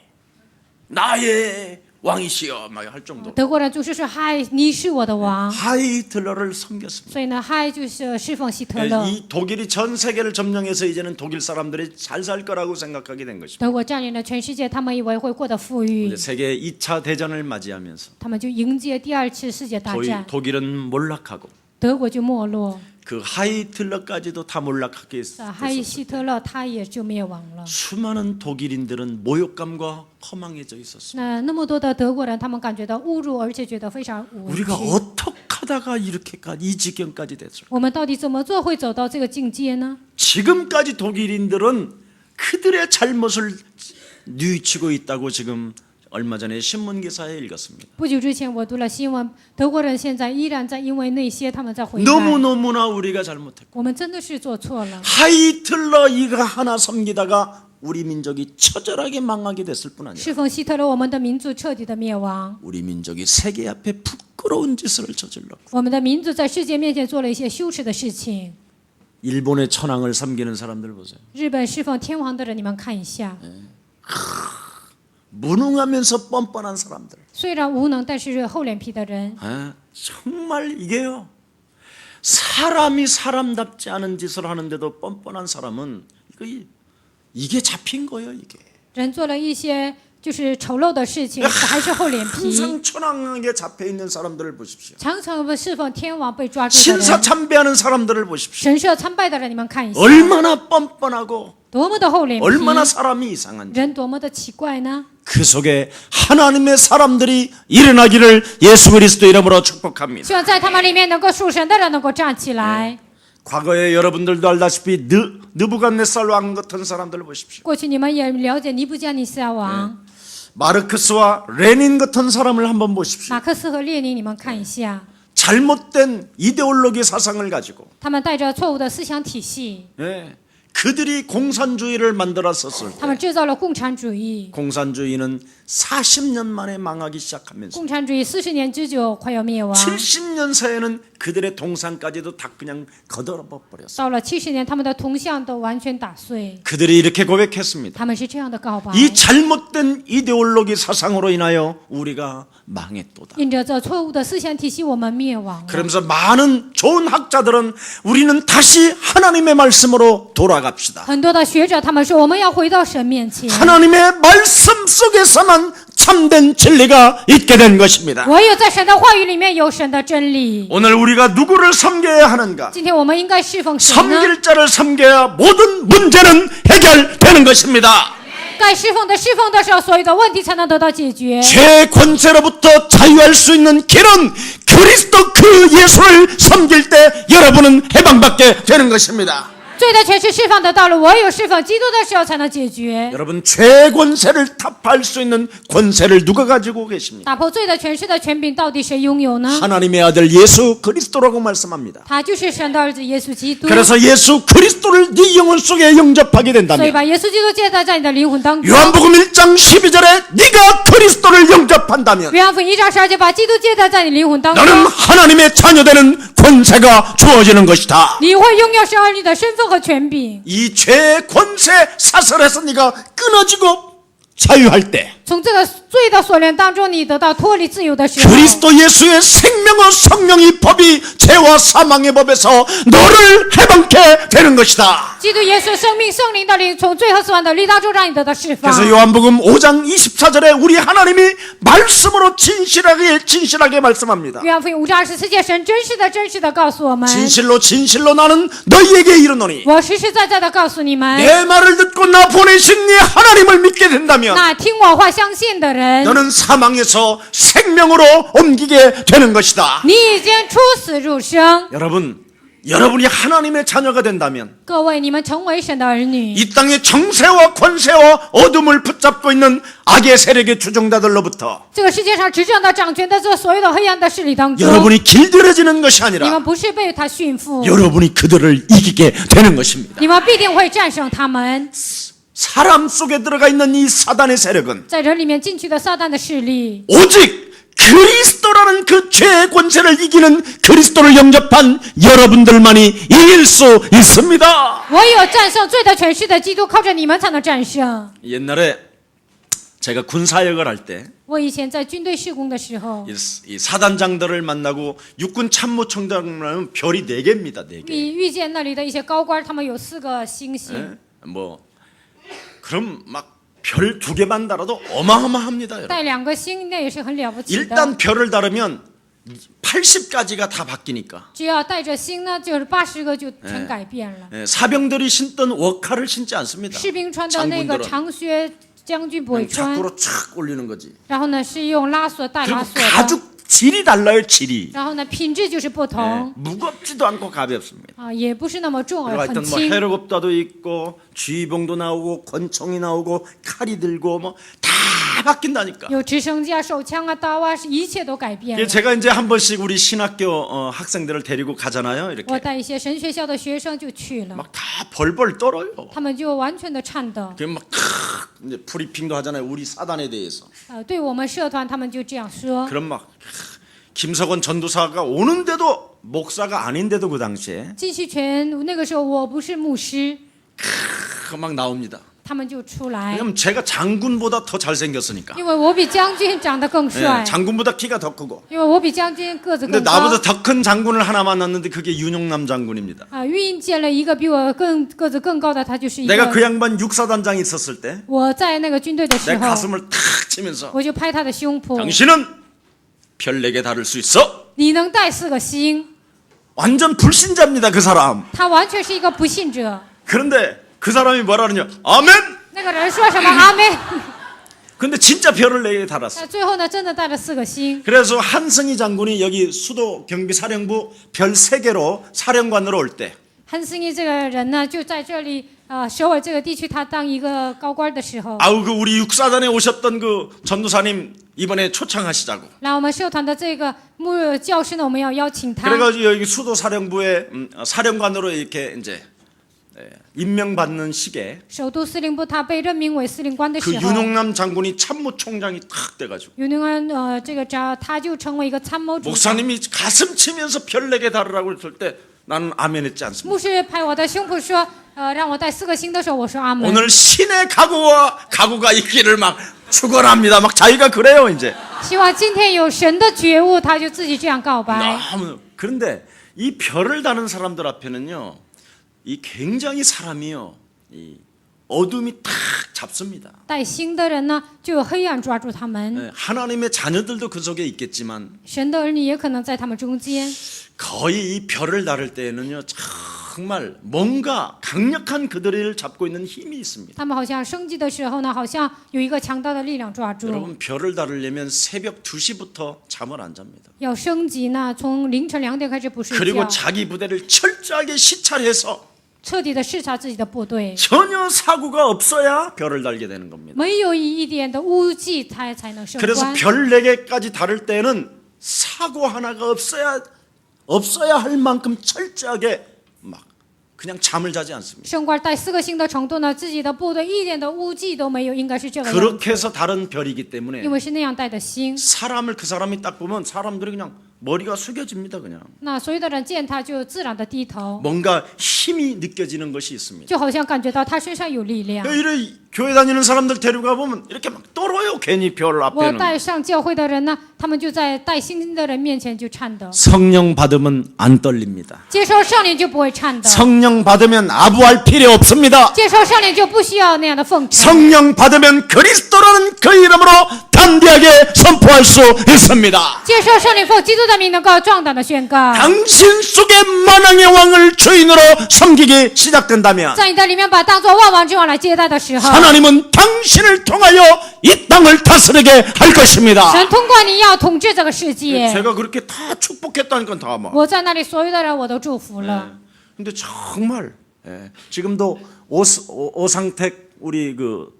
나의 왕이시여 막 할 정도. 德国人总是说嗨，你是我的王， 하이틀러를 섬겼습니다. 所以呢嗨就是侍奉希特勒。 이 독일이 전 세계를 점령해서 이제는 독일 사람들이 잘 살 거라고 생각하게 된 것입니다. 德国占领了全世界，他们以为会过得富裕 이제 ， 세계 2차 대전을 맞이하면서 他们就迎接第2次世界大战， 독일은 몰락하고 德国就没落。그 하이틀러까지도 다 몰락하게 哈伊希特勒他也就灭亡了。 수많은 독일인들은 모욕감과 허망해져 있었습니다. 那么多的德国人，他们感觉到侮辱，而且觉得非常无 우리가 趣。 어떻게 하다가 이렇게까지 이 지경까지 됐을까? 我们到底怎么做会走到这个境界呢？ 지금까지 독일인들은 그들의 잘못을 뉘우치고 있다고 지금 얼마 전에 신문 기사에 읽었습니다. 不久之前我读了新闻，德国人现在依然在因为那些他们在悔改。 너무너무나 우리가 잘못했고 我们真的是做错了。 하이틀러 이가 하나 섬기다가 우리 민족이 처절하게 망하게 됐을 뿐 아니라 侍奉希特勒，我们的民族彻底的灭亡。 우리 민족이 세계 앞에 부끄러운 짓을 저질렀고 我们的民族在世界面前做了一些羞耻的事情。 일본의 천황을 섬기는 사람들 보세요. 日本侍奉天皇的人，你们看一下， 무능하면서 뻔뻔한 사람들. 虽然无能，但是厚脸皮的人， 정말 이게요. 사람이 사람답지 않은 짓을 하는데도 뻔뻔한 사람은 이게 잡힌 거예요. 이게 人做了一些就是丑陋的事情，还是厚脸皮。 항상 천황에게 잡혀 있는 사람들을 보십시오. 常常侍奉天王被抓住的人， 신사 참배하는 사람들을 보십시오. 神社参拜的人，你们看一下， 얼마나 뻔뻔하고 多么的厚脸皮， 얼마나 사람이 이상한지. 人多么的奇怪呢？ 그 속에 하나님의 사람들이 일어나기를 예수 그리스도 이름으로 축복합니다. 希望在他们里面能够属神的人能够站起来。 과거에 여러분들도 알다시피 느부갓네살 왕 같은 사람들을 보십시오. 过去你们也了解尼布加尼撒王、 마르크스와 레닌 같은 사람을 한번 보십시오. 马克思和列宁，你们看一下， 잘못된 이데올로기 사상을 가지고 他们带着错误的思想体系， 그들이 공산주의를 만들었었을 他 때 们制造了共产主义。 공산주의는 40년 만에 망하기 시작하면서 共产主义40年之久快要灭亡， 70년 사이에는 그들의 동상까지도 다 그냥 거들어버렸어요. 到了70年，他们的铜像都完全打碎。 그들이 이렇게 고백했습니다. 他们是这样的告白： 이 잘못된 이데올로기 사상으로 인하여 우리가 망했도다. 因着这错误的思想体系，我们灭亡了。 그러면서 많은 좋은 학자들은 우리는 다시 하나님의 말씀으로 돌아갑시다. 很多的学者他们说，我们要回到神面前， 하나님의 말씀 속에서만 참된 진리가 있게 된 것입니다. 唯有在神的话语里面有神的真理。 오늘 우리가 누구를 섬겨야 하는가? 今天我们应该侍奉谁呢？ 섬길 자를 섬겨야 모든 문제는 해결되는 것입니다. 该侍奉的侍奉的时候，所有的问题才能得到解决。 죄 권세로부터 자유할 수 있는 길은 그리스도 그 예수를 섬길 때 여러분은 해방받게 되는 것입니다. 罪的权势释放的道路，唯有侍奉基督的时候才能解决。 여러분 죄 권세를 타파할 수 있는 권세를 누가 가지고 계십니까? 打破罪的权势的权柄，到底谁拥有呢？ 하나님의 아들 예수 그리스도라고 말씀합니다. 他就是神的儿子耶稣基督。 그래서 예수 그리스도를 네 영혼 속에 영접하게 所以 된다면 把耶稣基督接待在你的灵魂当中。 요한복음 1장 12절에 네가 그리스도를 영접한다면 约翰福音1章12节，把基督接待在你灵魂当中， 너는 하나님의 자녀되는 권세가 주어지는 것이다. 你会拥有神儿女的身份和权柄。 이 죄의 권세 사슬에서 네가 끊어지고 자유할 때 从这个罪的锁链当中，你得到脱离自由的时候， 그리스도 예수의 생명과 성령의 법이 죄와 사망의 법에서 너를 해방케 되는 것이다. 基督耶稣生命圣灵的灵从罪和死亡的力当中让你得到释放。 그래서 요한복음 5장 24절에 우리 하나님이 말씀으로 진실하게 말씀합니다. 约翰福音5章24节，神真实的告诉我们， 진실로 나는 너희에게 이르노니 我实实在在的告诉你们， 내 말을 듣고 나 보내신 네 하나님을 믿게 된다면 那听我话相信的人， 너는 사망에서 생명으로 옮기게 되는 것이다. 你已经出死入生。 여러분이 하나님의 자녀가 된다면 各位，你们成为神的儿女， 이 땅의 정세와 권세와 어둠을 붙잡고 있는 악의 세력의 주종자들로부터 这个世界上执政的、掌权的这所有的黑暗的势力当中， 여러분이 길들여지는 것이 你 아니라 们不是被他驯服， 여러분이 그들을 이기게 되는 것입니다. 你们必定会战胜他们。 사람 속에 들어가 있는 이 사단의 세력은 在人里面进去的撒旦的势力， 오직 그리스도라는 그 죄의 권세를 이기는 그리스도를 영접한 여러분들만이 이길 수 있습니다. 唯有战胜罪的权势的基督，靠着你们才能战胜。 옛날에 제가 군사역을 할 때 我以前在军队事工的时候， 이 사단장들을 만나고 육군 참모총장을 만나면 별이 4개입니다. 4개. 你遇见那里的一些高官，他们有4个星星， 그럼 막 별 2개만 달아도 어마어마합니다. 여러분. 带2个星，那也是很了不起的。 일단 별을 달으면 80가지가 다 바뀌니까 只要带着星呢，就是80个就全改变了。 사병들이 신던 워카를 신지 않습니다. 士兵穿的那个 장군들은 长靴，将军不会穿。 자꾸로 착 올리는 거지. 然后呢，是用拉锁带拉 그리고 锁的。 가죽 질이 달라요, 질이. 然后呢，品质就是不同 무겁지도 않고 가볍습니다. 啊，也不是那么重， 그리고 而很 하여튼 뭐 轻。 헤르곱다도 있고 쥐봉도 나오고 권총이 나오고 칼이 들고 뭐 다 바뀐다니까. 有直升机啊、手枪啊、刀啊，是一切都改变了。 제가 이제 한 번씩 우리 신학교 학생들을 데리고 가잖아요. 我 이렇게 带一些神学校的学生就去了， 막 다 벌벌 떨어요. 他们就完全的颤抖。 막 이제 브리핑도 하잖아요. 우리 사단에 대해서. 对我们社团，他们就这样说。 그럼 막 김석원 전도사가 오는데도 목사가 아닌데도 그 당시에 金希全那个时候我不是牧师， 막 나옵니다. 他们就出来， 왜냐면 제가 장군보다 더 잘생겼으니까. 因为我比将军长得更帅， 장군보다 키가 더 크고. 因为我比将军个子 근데 更高。 나보다 더 큰 장군을 하나 만났는데 그게 윤용남 장군입니다. 遇见了一个比我个子更高的，他就是一 내가 그 个。 양반 육사단장 있었을 때 我在那个军队的时 내 候， 가슴을 탁 치면서 我就拍他的胸脯， 당신은 별 4개 다룰 수 있어. 你能带4个星。 완전 불신자입니다, 그 사람. 他完全是一个不信者。 그런데 그 사람이 뭐라 그러냐? 아멘. 那个人说什么阿妹？ 근데 진짜 별을 4개 달았어. 那最后呢，真的带了4个星。 그래서 한승희 장군이 여기 수도 경비 사령부 별 3개로 사령관으로 올 때 汉斯尼这个人呢，就在这里首尔这个地区，他当一个高官的时候， 아우 그 우리 육사단에 오셨던 그 전도사님 이번에 초청하시자고. 来我们社团的这个教师呢，我们要邀请他。 그래가지고 여기 수도 사령부에 사령관으로 이렇게 이제 임명받는 시기에 首都司令部他被任命为司令官的 그 时候， 윤용남 장군이 참모총장이 탁 돼가지고 윤永安这个他就成为一个参谋主长。 목사님이 가슴 치면서 별 4개 다루라고 했을 때 나는 아멘했지 않습니다. 牧师拍我的胸脯说，让我带4个星的时候，我说阿门。 오늘 신의 각오가 있기를 막 축원합니다. 막 자기가 그래요 이제. 希望今天有神的觉悟，他就自己这样告白。 너무 그런데 이 별을 다는 사람들 앞에는요, 이 굉장히 사람이요, 이 어둠이 탁 잡습니다. 带星的人呢，就有黑暗抓住他们。 하나님의 자녀들도 그 속에 있겠지만 神的儿女也可能在他们中间。 거의 이 별을 다룰 때에는요, 정말 뭔가 강력한 그들을 잡고 있는 힘이 있습니다. 他们好像升级的时候呢，好像有一个强大的力量抓住。 여러분 별을 다루려면 새벽 2시부터 잠을 안 잡니다. 要升级呢，从凌晨2点开始不睡 그리고 觉， 자기 부대를 철저하게 시찰해서 彻底的视察自己的部队， 전혀 사고가 없어야 별을 달게 되는 겁니다. 没有一点的污迹，才能升 그래서 官。 별 4개까지 다룰 때는 사고 하나가 없어야 할 만큼 철저하게 막 그냥 잠을 자지 않습니다. 升官带4个星的程度呢，自己的部队一点的污迹都没有，应该是这个样子。 그렇게 해서 다른 별이기 때문에 因为是那样带的星， 그 사람이 딱 보면 사람들이 그냥 머리가 숙여집니다. 그냥 那所有的人见他就自然的低头， 뭔가 힘이 느껴지는 것이 있습니다. 就好像感觉到他身上有力量。 이래 교회 다니는 사람들 데리고 가보면 이렇게 막 떨어요. 괜히 별 我 앞에는. 带上教会的人呢，他们就在带星的人面前就颤抖。 성령 받으면 안 떨립니다. 接受圣灵就不会颤抖， 성령 받으면 아부할 필요 없습니다. 接受圣灵就不需要那样的奉承。 성령 받으면 그리스도라는 그 이름으로 담대하게 선포할 수 있습니다. 接受圣灵奉基督的名，能够壮胆的宣告。 당신 속에 만왕의 왕을 주인으로 섬기기 시작된다면 在你的里面把当作万王之王来接待的时候， 하나님은 당신을 통하여 이 땅을 다스리게 할 것입니다. 神通过你要统治这个世界。 제가 그렇게 다 축복했다니까 다 막. 我在那里所有的人我都祝福了。 근데 정말 지금도 오상택 우리 그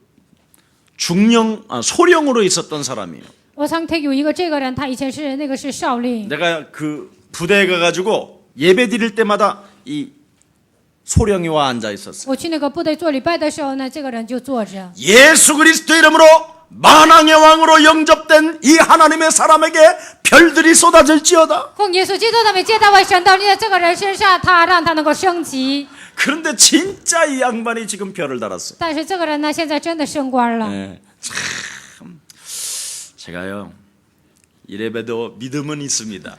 소령으로 있었던 사람이에요. 我常听有一个这个人，他以前是那个是少令。 내가 그 부대에 가가지고 예배 드릴 때마다 이 소령이 와 앉아 있었어. 我去那个部队做礼拜的时候呢，这个人就坐着。 예수 그리스도 이름으로 만왕의 왕으로 영접된 이 하나님의 사람에게 별들이 쏟아질지어다. 奉耶稣基督的名接待为神的立在这个人身上，他让他能够升级。 그런데 진짜 이 양반이 지금 별을 달았어. 但是这个人呢，现在真的升官了。 참 제가요 이래봬도 믿음은 있습니다.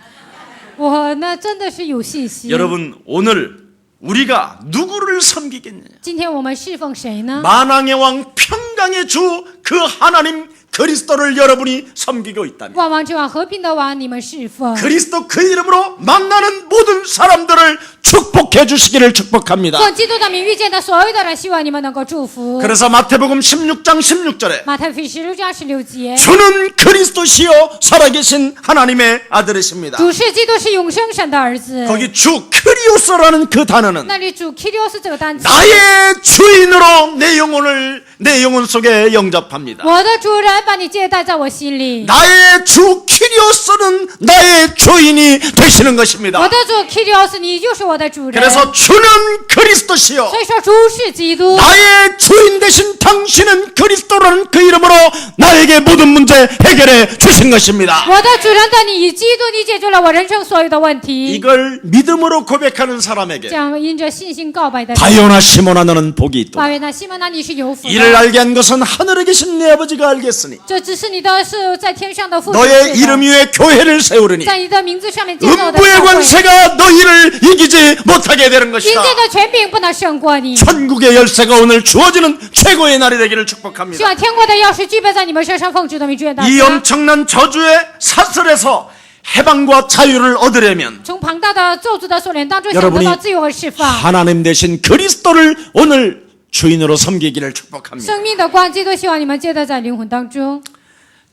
我呢，真的是有信心。 여러분 오늘 우리가 누구를 섬기겠느냐? 今天我们侍奉谁呢？ 만왕의 왕 평강의 주 그 하나님 그 그리스도를 여러분이 섬기고 있다면 万王之王、和平的王，你们侍奉。 그리스도 그 이름으로 만나는 모든 사람들을 축복해 주시기를 축복합니다. 奉基督的名遇见的所有的人，希望你们能够祝福。 그래서 마태복음 16장 16절에 马太福音16章16节， 주는 그리스도시요 살아계신 하나님의 아들이십니다. 主是基督，是永生神的儿子。 거기 주 크리오스라는 그 단어는 那里主 Kyrios 这个单词， 나의 주인으로 내 영혼을 내 영혼 속에 영접합니다. 我的主人把你接待在我心里。 나의 주 키리오스는 나의 주인이 되시는 我 것입니다. 的主 Kyrios，你就是我的主人。 그래서 주는 그리스도시요 所以说主是基督， 나의 주인 되신 당신은 그리스도라는 그 이름으로 나에게 모든 문제 해결해 주신 것입니다. 我的主人的你以基督，你解决了我人生所有的问题。 이걸 믿음으로 고백하는 사람에게 这样因着信心告白的人， 바요나 시모나 너는 복이 있다. 巴约纳西门那你是有福 이를 的。 알게 한 것은 하늘에 계신 내 아버지가 알겠으니 这只是你的是在天上的父亲 너의 知道 이름 위에 교회를 세우르니 在你的名字上面建造的 음부의 教会， 관세가 너희를 이기지 못하게 되는 阴 것이다. 间的权柄不能胜过你。 천국의 열쇠가 오늘 주어지는 최고의 날이 되기를 希 축복합니다. 望天国的钥匙具备在你们身上，奉主的名祝愿大 이 家。 엄청난 저주의 사슬에서 해방과 자유를 얻으려면 从庞大的咒诅的锁链当中，想 여러분이 得到自由和释放。 하나님 대신 그리스도를 오늘 주인으로 섬기기를 축복합니다. 生命的光基督，希望你们接待在灵魂当中。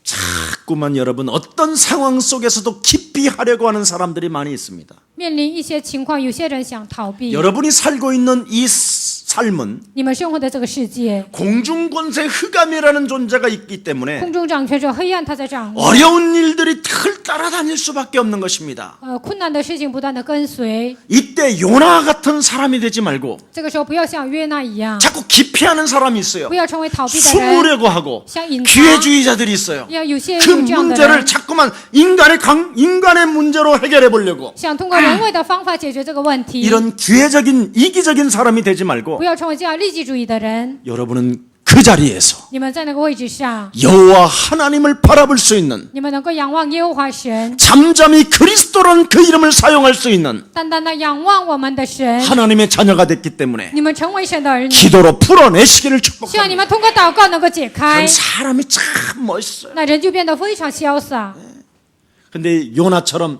자꾸만 여러분 어떤 상황 속에서도 깊이 하려고 하는 사람들이 많이 있습니다. 面临一些情况，有些人想逃避。 여러분이 살고 있는 이 삶은 你们生活的这个世界， 공중권세 흑암이라는 존재가 있기 때문에 空中掌权者黑暗，他在掌握。 어려운 일들이 늘 따라다닐 수밖에 없는 것입니다. 困难的事情不断的跟随。 이때 요나 같은 사람이 되지 말고 这个时候不要像约纳一样， 자꾸 기피하는 사람이 있어요. 不要成为逃避的人， 숨으려고 하고 像隐藏。 기회주의자들이 있어요. 要有些 그 有这样的 문제를 人， 자꾸만 인간의 문제로 해결해 보려고 想通过人为的方法解决这个问题。 이런 기회적인 이기적인 사람이 되지 말고 不要成为这样利己主义的人。 여러분은 그 자리에서 你们在那个位置上， 여호와 하나님을 바라볼 수 있는 你们能够仰望耶和华神， 잠잠히 그리스도라는 그 이름을 사용할 수 있는 单单的仰望我们的神。 하나님의 자녀가 됐기 때문에 你们成为神的儿女， 기도로 풀어내시기를 希望你 축복합니다. 们通过祷告能够解开 그럼 ， 사람이 참 멋있어요. 那人就变得非常潇洒。 근데 요나처럼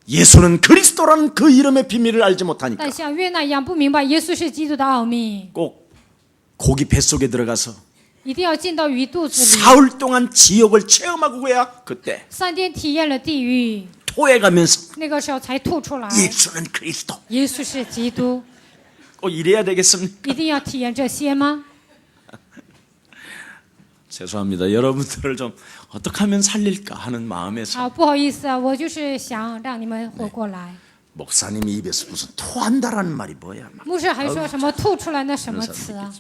예수는 그리스도라는 그 이름의 비밀을 알지 못하니까 但像约纳一样不明白耶稣是基督的奥秘， 꼭 고기 뱃속에 들어가서 一定要进到鱼肚子里， 사흘 동안 지옥을 체험하고 그야 그때 3天体验了地狱， 토해가면서 那个时候才吐出来。 예수는 그리스도 耶稣是基督， 꼭 이래야 되겠습니까? 一定要体验这些吗？ 죄송합니다. 여러분들을 좀 어떻게 하면 살릴까 하는 마음에서 啊，不好意思啊，我就是想让你们活过来。 목사님 입에서 무슨 토한다라는 말이 뭐야? 막. 牧师还说什么吐出来那什么词啊？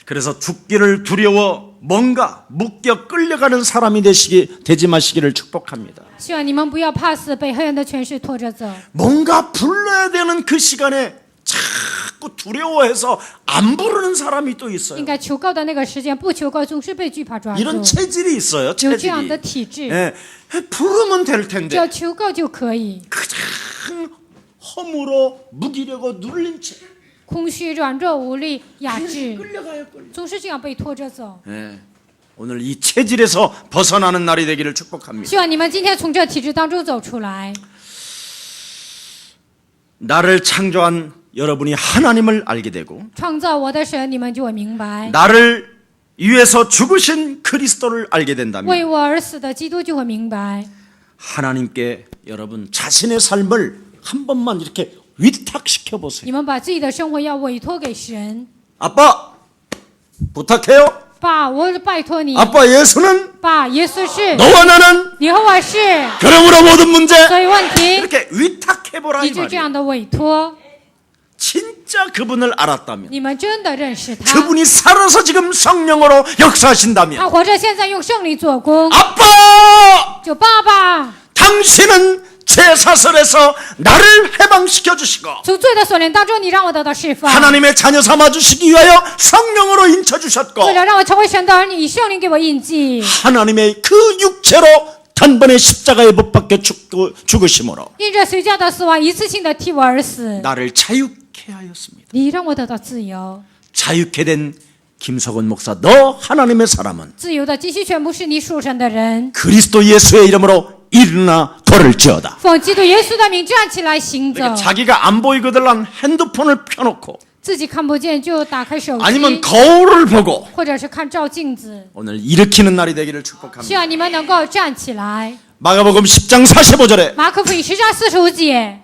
그래서 죽기를 두려워 뭔가 묶여 끌려가는 사람이 되지 마시기를 축복합니다. 希望你们不要怕死，被黑暗的权势拖着走。 뭔가 불러야 되는 그 시간에 자꾸 두려워해서 안 부르는 사람이 또 应 있어요. 该求告的那个时间不求告，总是被惧怕抓住。 이런 체질이 있어요. 有这样 체질이. 的体质， 예, 부르면 될 只要 텐데 求告就可以。 그냥 허물어 무기력어 눌린 채 空虚、软弱、无力、压制， 끌려가요. 总是这样被拖着走。 예, 오늘 이 체질에서 벗어나는 날이 되기를 축복합니다. 希望你们今天从这体制当中走出来。 나를 창조한 여러분이 하나님을 알게 되고 创造我的神，你们就会明白； 나를 위해서 죽으신 그리스도를 알게 为 된다면 我而死的基督就会明白。 하나님께 여러분 자신의 삶을 한 번만 이렇게 위탁시켜 보세요. 你们把自己的生活要委托给神。 아빠 부탁해요. 爸，我拜托你。 아빠 예수는 爸，耶稣是， 너와 나는 你和我是， 그러므로 모든 문제 所以问题 이렇게 위탁해보라 你 이 就这 말이에요. 样的委托。 진짜 그분을 알았다면 你们真的认识他， 그분이 살아서 지금 성령으로 역사하신다면 他活着，现在用圣灵做工。 아빠 就爸爸， 당신은 죄 사슬에서 나를 해방시켜 주시고 从罪的锁链当中，你让我得到释放， 하나님의 자녀 삼아 주시기 위하여 성령으로 인쳐 주셨고 为了让我成为神的儿女，以圣灵给我印记， 하나님의 그 육체로 단번에 십자가에 못 박혀 죽으심으로 因着随家的死亡，一次性的替我而死， 나를 자유케 하였습니다. 你让我得到自由。 자유케 된 김석원 목사, 너 하나님의 사람은 自由的继续宣布是你属神的人， 그리스도 예수의 이름으로 일어나 걸을지어다. 奉基督耶稣的名站起来行走。 자기가 안 보이거든 핸드폰을 펴놓고 自己看不见就打开手 아니면 机， 거울을 보고 或者是看照镜子。 오늘 일으키는 날이 되기를 希 축복합니다. 望你们能够站起来。 마가복음 10장 45절에 马可福音10章45节，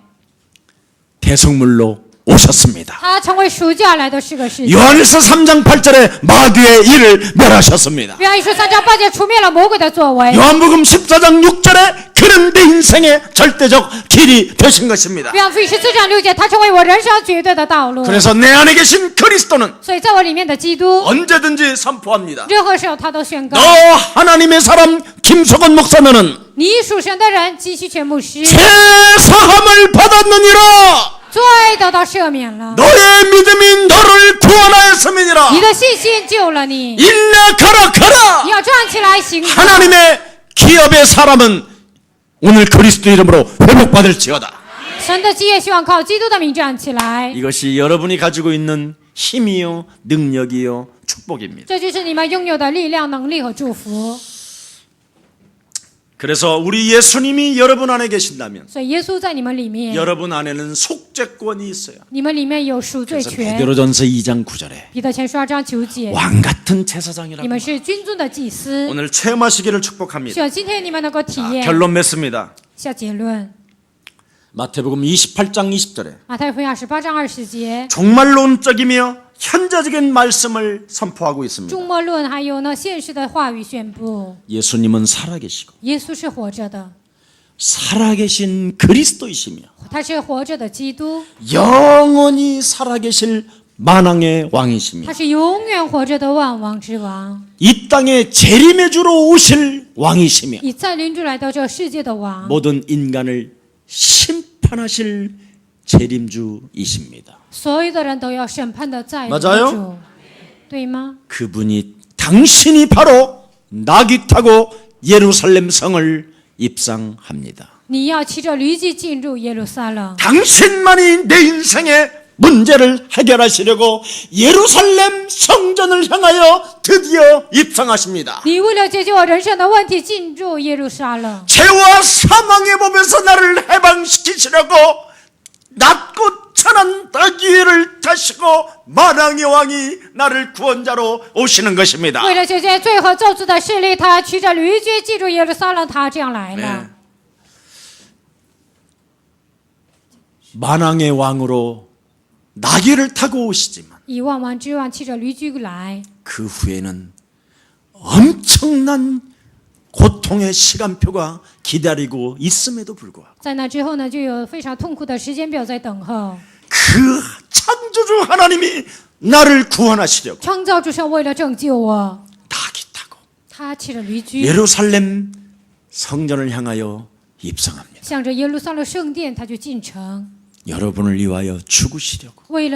대속물로 오셨습니다. 他成为赎价来的是个事情。 요한일서 3장 8절에 마귀의 일을 멸하셨습니다. 约翰一书3章8节除灭了魔鬼的作为。 요한복음 14장 6절에 그는 내 인생의 절대적 길이 되신 것입니다. 约翰福音14章6节，他成为我人生绝对的道路。 그래서 내 안에 계신 그리스도는 所以在我里面的基督， 언제든지 선포합니다. 任何时候他都宣告 너 ： 하나님의 사람 김석원 목사 너는 你属神的人，基西全牧师， 죄사함을 받았느니라. 罪得到赦免了， 너의 믿음이 너를 구원하였음이니라. 你的信心救了你， 일나 가라 가라. 你要站起来行走。 하나님의 기업의 사람은 오늘 그리스도 이름으로 회복받을지어다. 神的基业希望靠基督的名站起来， 이것이 여러분이 가지고 있는 힘이요 능력이요 축복입니다. 这就是你们拥有的力量、能力和祝福。 그래서 우리 예수님이 여러분 안에 계신다면 所以耶稣在你们里面， 여러분 안에는 속죄권이 있어요. 你们里面有赎罪 그래서 权。 베드로전서 2장 9절에 彼得前书2章9节， 왕 같은 你 제사장이라고 们是君尊的祭司。 오늘 체험하시기를 希 축복합니다. 望今天你们能够体 자, 验。 결론 맺습니다. 下结论， 마태복음 28장 20절에 马太福音28章20节， 종말론적이며 현재적인 말씀을 선포하고 있습니다. 终末论还有呢现实的话语宣布， 예수님은 살아계시고 耶稣是活着的， 살아계신 그리스도이시며 他是活着的基督， 영원히 살아계실 만왕의 왕이시며 他是永远活着的万王之王， 이 땅에 재림의 주로 오실 왕이시며 以再临主来到这世界的王， 모든 인간을 심판하실 재림주이십니다. 所有的人都要审判的在 맞아요 主，对吗？ 그분이 당신이 바로 나귀 타고 예루살렘 성을 입성합니다. 你要骑着驴驹进入耶路撒冷， 당신만이 내 인생의 문제를 해결하시려고 예루살렘 성전을 향하여 드디어 입성하십니다. 你为了解决我人生的问题进入耶路撒冷， 죄와 사망의 법에서 나를 해방시키시려고 낮고 천한 나귀를 타시고 만왕의 왕이 나를 구원자로 오시는 것입니다. 为了解决罪和咒诅的势力，他骑着驴驹进入耶路撒冷，他这样来了。 네. 만왕의 왕으로 나귀를 타고 오시지만 以万王之王骑着驴驹来， 그 후에는 엄청난 고통의 시간표가 기다리고 있음에도 불구하고 在那之后呢，就有非常痛苦的时间表在等候。 그 창조주 하나님이 나를 구원하시려고 创造主神为了拯救我， 나귀 타고 他骑着驴驹， 예루살렘 성전을 향하여 입성합니다. 向着耶路撒冷圣殿，他就进城， 여러분을 위하여 죽으시려고 为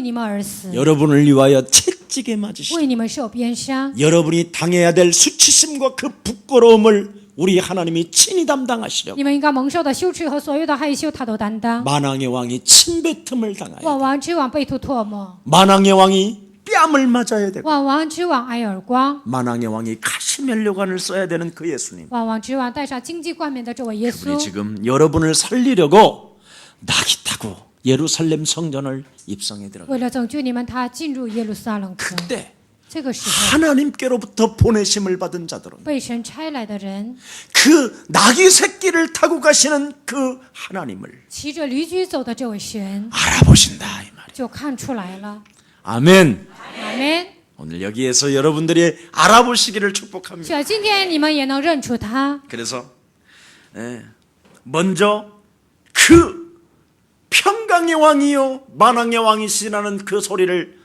你们而死， 여러분을 위하여 채찍에 맞으시려고 为你们受鞭伤。 여러분이 당해야 될 수치심과 그 부끄러움을 우리 하나님이 친히 담당하시려고 你们应该蒙受的羞耻和所有的害羞，他都担当。 만왕의 왕이 침뱉음을 당하여 万王之王被吐唾沫， 만왕의 왕이 뺨을 맞아야 되고 万王之王挨耳光， 만왕의 왕이 가시면류관을 써야 되는 그 예수님 万王之王戴上荆棘冠冕的这位耶 우리 稣， 지금 여러분을 살리려고 나귀 타고 예루살렘 성전을 입성해 들어가 为了拯救你们，他进入耶路撒冷城。 그때 这个时候， 하나님께로부터 보내심을 받은 자들은 被神差来的人， 그 나귀 새끼를 타고 가시는 그 하나님을 骑着驴驹走的这位神， 알아보신다 이 말이에요. 就看出来了。 아멘. 阿门。 오늘 여기에서 여러분들이 알아보시기를 축복합니다. 希望今天你们也能认出他。 그래서 먼저 그 평강의 왕이요 만왕의 왕이시라는 그 소리를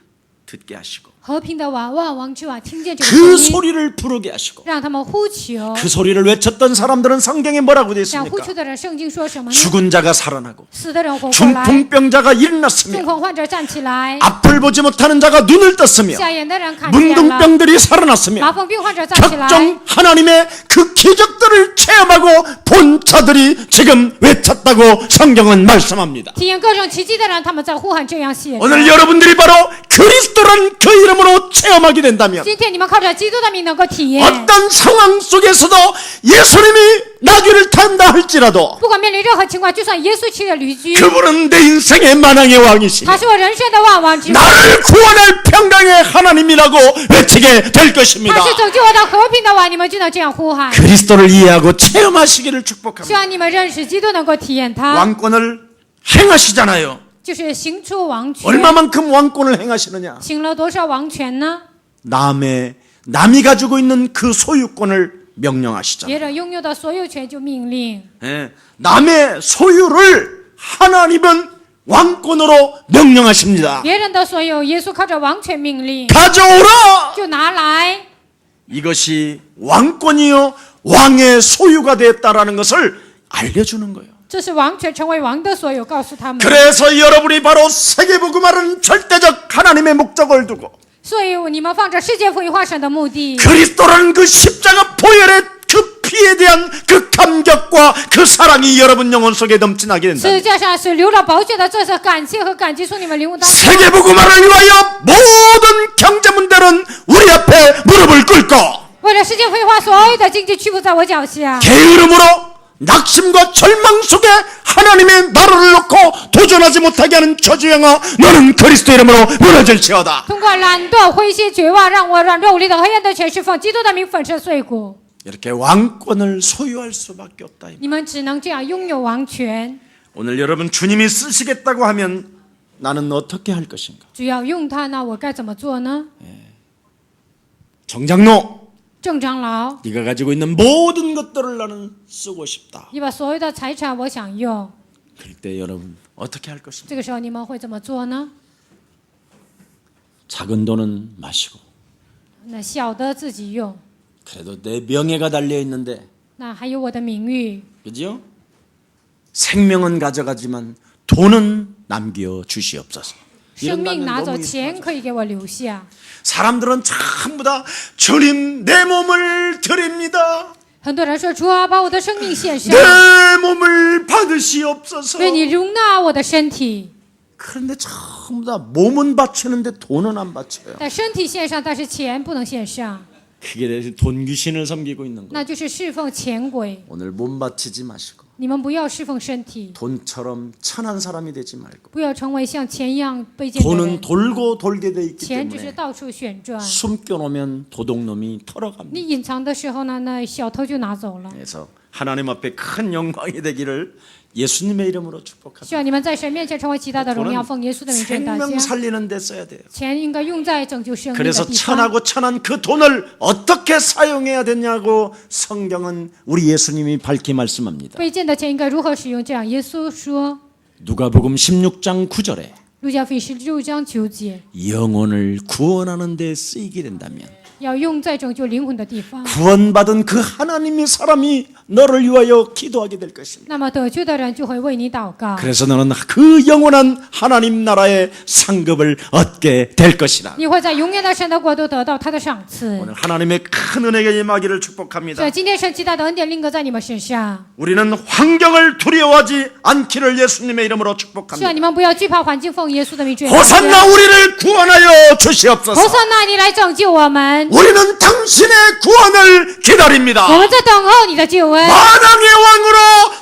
듣게 하시고 和平的王，万王之王，听见这个 그 声音， 소리를 부르게 하시고 让他们呼求。 그 소리를 외쳤던 사람들은 성경에 뭐라고 되어 这样呼 있습니까? 求的人，圣经说什么呢？ 죽은 자가 살아나고 死的人活过来， 중풍병자가 中 일어났으며 风患者站起来， 앞을 보지 못하는 자가 눈을 떴으며 瞎眼的人看见了， 문둥병들이 살아났으며 麻风病患者站起来。 각종 하나님의 그 기적들을 체험하고 본 자들이 지금 외쳤다고 성경은 말씀합니다. 体验各种奇迹的人，他们在呼喊这样写着。 오늘 여러분들이 바로 그리스도란 그 이름으로 체험하게 된다면 今天你们靠着基督的名能够体验， 어떤 상황 속에서도 예수님이 나귀를 탄다 할지라도 不管面临任何情况，就算耶稣骑着驴驹， 그분은 내 인생의 만왕의 왕이시니 他是我人生的万王之王， 나를 구원할 평강의 하나님이라고 외치게 될 것입니다. 他是拯救我的和平的王，你们就能这样呼喊。 그리스도를 이해하고 체험하시기를 希 축복합니다. 望你们认识基督，能够体验他， 왕권을 행하시잖아요. 就是行出王权。 얼마만큼 왕권을 행하시느냐? 行了多少王权呢？ 남이 가지고 있는 그 소유권을 명령하시잖아요. 别人拥有的所有权就命令， 예, 남의 소유를 하나님은 왕권으로 명령하십니다. 别人的所有，耶稣靠着王权命令， 가져오라! 就拿来。 이것이 왕권이요 왕의 소유가 됐다라는 것을 알려주는 거예요. 这是王权成为王的所有，告诉他们。 그래서 여러분이 바로 세계복음화라는 절대적 하나님의 목적을 두고 所以你们放着世界福音化神的目的， 그리스도라는 그 십자가 보혈의 그 피에 대한 그 감격과 그 사랑이 여러분 영혼 속에 넘쳐나게 十 된다. 字架上是流了宝血的这些感谢和感激从你们灵魂当中。 세계복음화를 위하여 모든 경제문들은 우리 앞에 무릎을 꿇고 为了世界福音化，所有的经济屈服在我脚下。 게으름으로 낙심과 절망 속에 하나님의 나라를 놓고 도전하지 못하게 하는 저주영아 너는 그리스도 이름으로 무너질지어다. 通过懒惰、灰心、绝望，让我软弱无力的黑暗的权势奉基督的名粉身碎骨。 이렇게 왕권을 소유할 수밖에 없다. 你们只能这样拥有王权。 오늘 여러분 주님이 쓰시겠다고 하면 나는 어떻게 할 것인가? 只要用它，那我该怎么做呢？ 정장로 郑长老， 네가 가지고 있는 모든 것들을 나는 쓰고 싶다. 你把所有的财产我想用， 그럴 때 여러분 어떻게 할 것인가? 这个时候你们会怎么做呢？ 작은 돈은 마시고 那小的自己用， 그래도 내 명예가 달려 있는데 那还有我的名誉， 그죠? 생명은 가져가지만 돈은 남겨 주시옵소서. 生命 말은 拿走， 너무 钱可以给我留下。 사람들은 전부 다 주님 내 몸을 드립니다. 很多人说：“主啊，把我的生命献上， 내 몸을 받으시옵소서. 愿你容纳我的身体。 그런데 전부 다 몸은 바치는데 돈은 안 바쳐요. 但身体献上，但是钱不能献上， 그게 대해서 돈 귀신을 섬기고 있는 거예요. 那就是侍奉钱鬼。 오늘 몸 바치지 마시고 你们不要侍奉身体， 돈처럼 천한 사람이 되지 말고 不要成为像钱一样卑贱的 돈은 人。 돌고 돌게 돼 있기 钱只是 때문에 到处旋转， 숨겨놓으면 도둑놈이 털어갑니다. 你隐藏的时候呢，那小偷就拿走了。 그래서 하나님 앞에 큰 영광이 되기를 예수님의 이름으로 축복합니다. 希望你们在神面前成为极大的荣耀，奉耶稣的名宣大 생명 家。 살리는 데 써야 돼요. 钱应该用在拯救生命的 그래서 地方。 천하고 천한 그 돈을 어떻게 사용해야 되냐고 성경은 우리 예수님이 밝히 말씀합니다. 卑贱的钱应该如何使用？这样，耶稣说， 누가복음 16장 9절에 路加福音16章9节， 영혼을 구원하는 데 쓰이게 된다면 要用在拯救灵魂的地方。 구원받은 그 하나님의 사람이 너를 위하여 기도하게 될 것입니다. 那么得救的人就会为你祷告， 그래서 너는 그 영원한 하나님 나라의 상급을 얻게 될 것이다. 你会在永远的神的国度得到他的赏赐。 오늘 하나님의 큰 은혜가 임하기를 축복합니다. 所以今天神极大的恩典临格在你们身上， 우리는 환경을 두려워하지 않기를 예수님의 이름으로 希望 축복합니다. 你们不要惧怕环境，奉耶稣的名宣 호산나 우리를 구원하여 주시옵소서. 侯萨那，你来拯救我们， 우리는 당신의 구원을 기다립니다. 我们在等候你的救恩。 만왕의 왕으로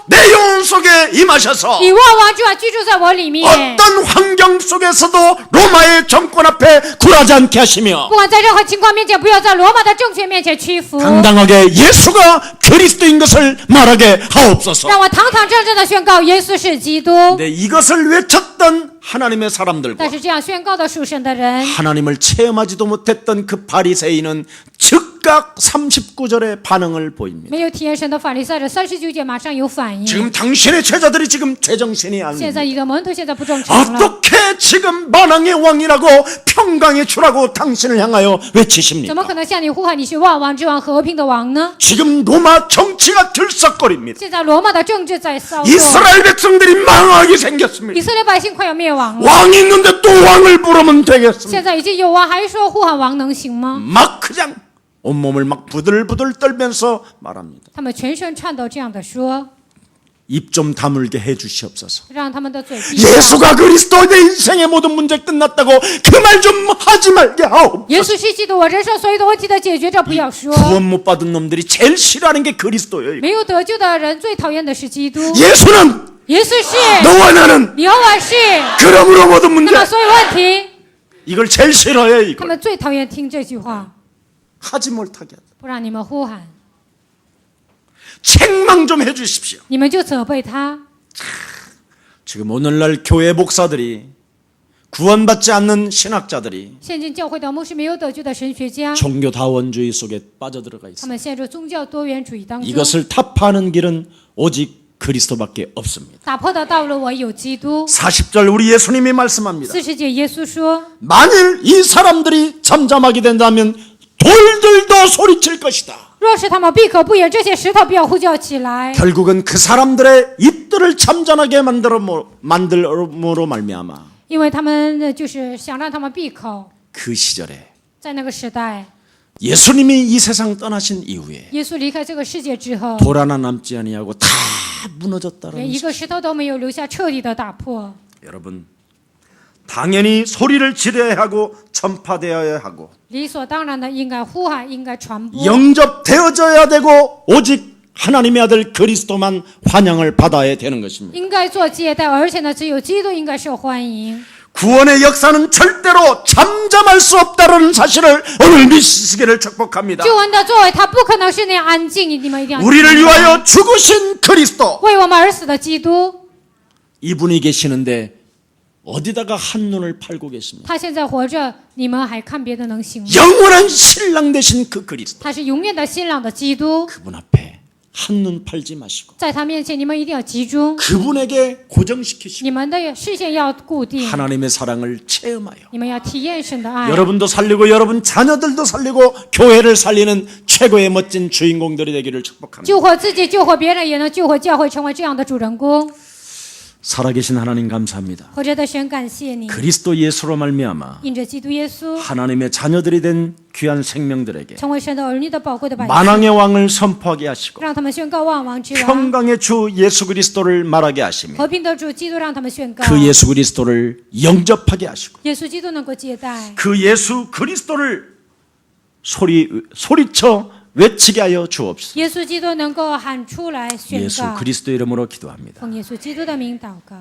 내 영혼 속에 임하셔서 你万王之王居住在我里面， 어떤 환경 속에서도 로마의 정권 앞에 굴하지 않게 하시며 不管在任何情况面前，不要在罗马的政权面前屈服， 당당하게 예수가 그리스도인 것을 말하게 하옵소서. 让我堂堂正正的宣告耶稣是基督。 네, 이것을 외쳤던 하나님의 사람들과 但是这样宣告的属神的人， 하나님을 체험하지도 못했던 그 바리새인은 즉각 39절의 반응을 보입니다. 没有体验神的法利赛人39节马上有反应。 지금 당신의 제자들이 지금 제정신이 现 아닙니다. 在你的门徒现在不正常了， 어떻게 지금 만왕의 왕이라고 평강의 주라고 당신을 향하여 怎 외치십니까? 么可能向你呼喊你是万王之王、和平的王呢？ 지금 로마 정치가 들썩거립니다. 现在罗马的政治在骚动， 이스라엘 백성들이 망하게 생겼습니다. 以色列百姓快要灭亡了。 왕이 있는데 또 왕을 부르면 되겠습니다. 现在已经有王，还说呼喊王能行吗？ 막 그냥 온몸을 막 부들부들 떨면서 말합니다. 他们全身颤抖，这样的说： 입 좀 다물게 해 주시옵소서. 让他们的嘴闭上。 예수가 그리스도 내 인생의 모든 문제 끝났다고 그 말 좀 하지 말게 耶 하옵소서. 稣是基督，我人生所有的问题的解决者，不要说。 구원 못 받은 놈들이 제일 싫어하는 게 그리스도예요. 没有得救的人最讨厌的是基督。 예수는 耶稣是， 너와 나는 你和我是， 그러므로 모든 那 문제 么所有问题， 이걸 제일 싫어해 他 이걸 们最讨厌听这句话， 하지 못하게 한다. 不让你们呼喊， 책망 좀 해주십시오. 你们就责备他。 지금 오늘날 교회 목사들이 구원받지 않는 신학자들이 现今教会的牧师没有得救的神学家， 종교다원주의 속에 빠져들어가 他 있습니다. 们陷入宗教多元主义当中。 이것을 타파하는 길은 오직 그리스도밖에 없습니다. 打破的道路唯有基督。 40절 우리 예수님이 말씀합니다. 40节耶稣说， 만일 이 사람들이 잠잠하게 된다면 돌들도 소리칠 것이다. 若是他们闭口不言，这些石头必要呼叫起来。 결국은 그 사람들의 입들을 잠잠하게 만들므로 말미암아 因为他们就是想让他们闭口。 그 시절에 在那个时代， 예수님이 이 세상 떠나신 이후에 耶稣离开这个世界之后， 돌 하나 남지 아니하고 다 连 무너졌다는 一个石头都没有留下，彻底的打破。 여러분 당연히 소리를 지르어야 하고 전파되어야 하고 理所当然的应该呼喊，应该传播， 영접되어져야 되고 오직 하나님의 아들 그리스도만 환영을 받아야 되는 것입니다. 应该做接待，而且呢，只有基督应该受欢迎。 구원의 역사는 절대로 잠잠할 수 없다는 사실을 오늘 믿으시기를 축복합니다. 救恩的作为，他不可能是那样安静，你们一定要 우리를 明白 위하여 죽으신 그리스도 为我们而死的基督， 이분이 계시는데 어디다가 한눈을 팔고 계십니까? 他现在活着，你们还看别的能行吗？ 영원한 신랑 되신 그 그리스도 他是永远的新郎的基督， 그분 앞에 한눈 팔지 마시고 在他面前，你们一定要集中， 그분에게 고정시키시고 你们的视线要固定， 하나님의 사랑을 체험하여 你们要体验神的爱。 여러분도 살리고 여러분 자녀들도 살리고 교회를 살리는 최고의 멋진 주인공들이 되기를 축복합니다. 救活自己，救活别人，也能救活教会，成为这样的主人公。 살아계신 하나님 감사합니다. 活着的神，感谢你， 그리스도 예수로 말미암아 因着基督耶稣， 하나님의 자녀들이 된 귀한 생명들에게 成为神的儿女的宝贵的百姓， 만왕의 왕을 선포하게 하시고 让他们宣告万王之王， 평강의 주 예수 그리스도를 말하게 하시며 和平的主基督，让他们宣告 그 예수 그리스도를 영접하게 하시고 耶稣基督能够接待， 그 예수 그리스도를 소리쳐 외치게 하여 주옵소서. 耶稣基督能够喊出来宣 예수 告。 그리스도 이름으로 기도합니다. 奉耶稣基督的名祷告。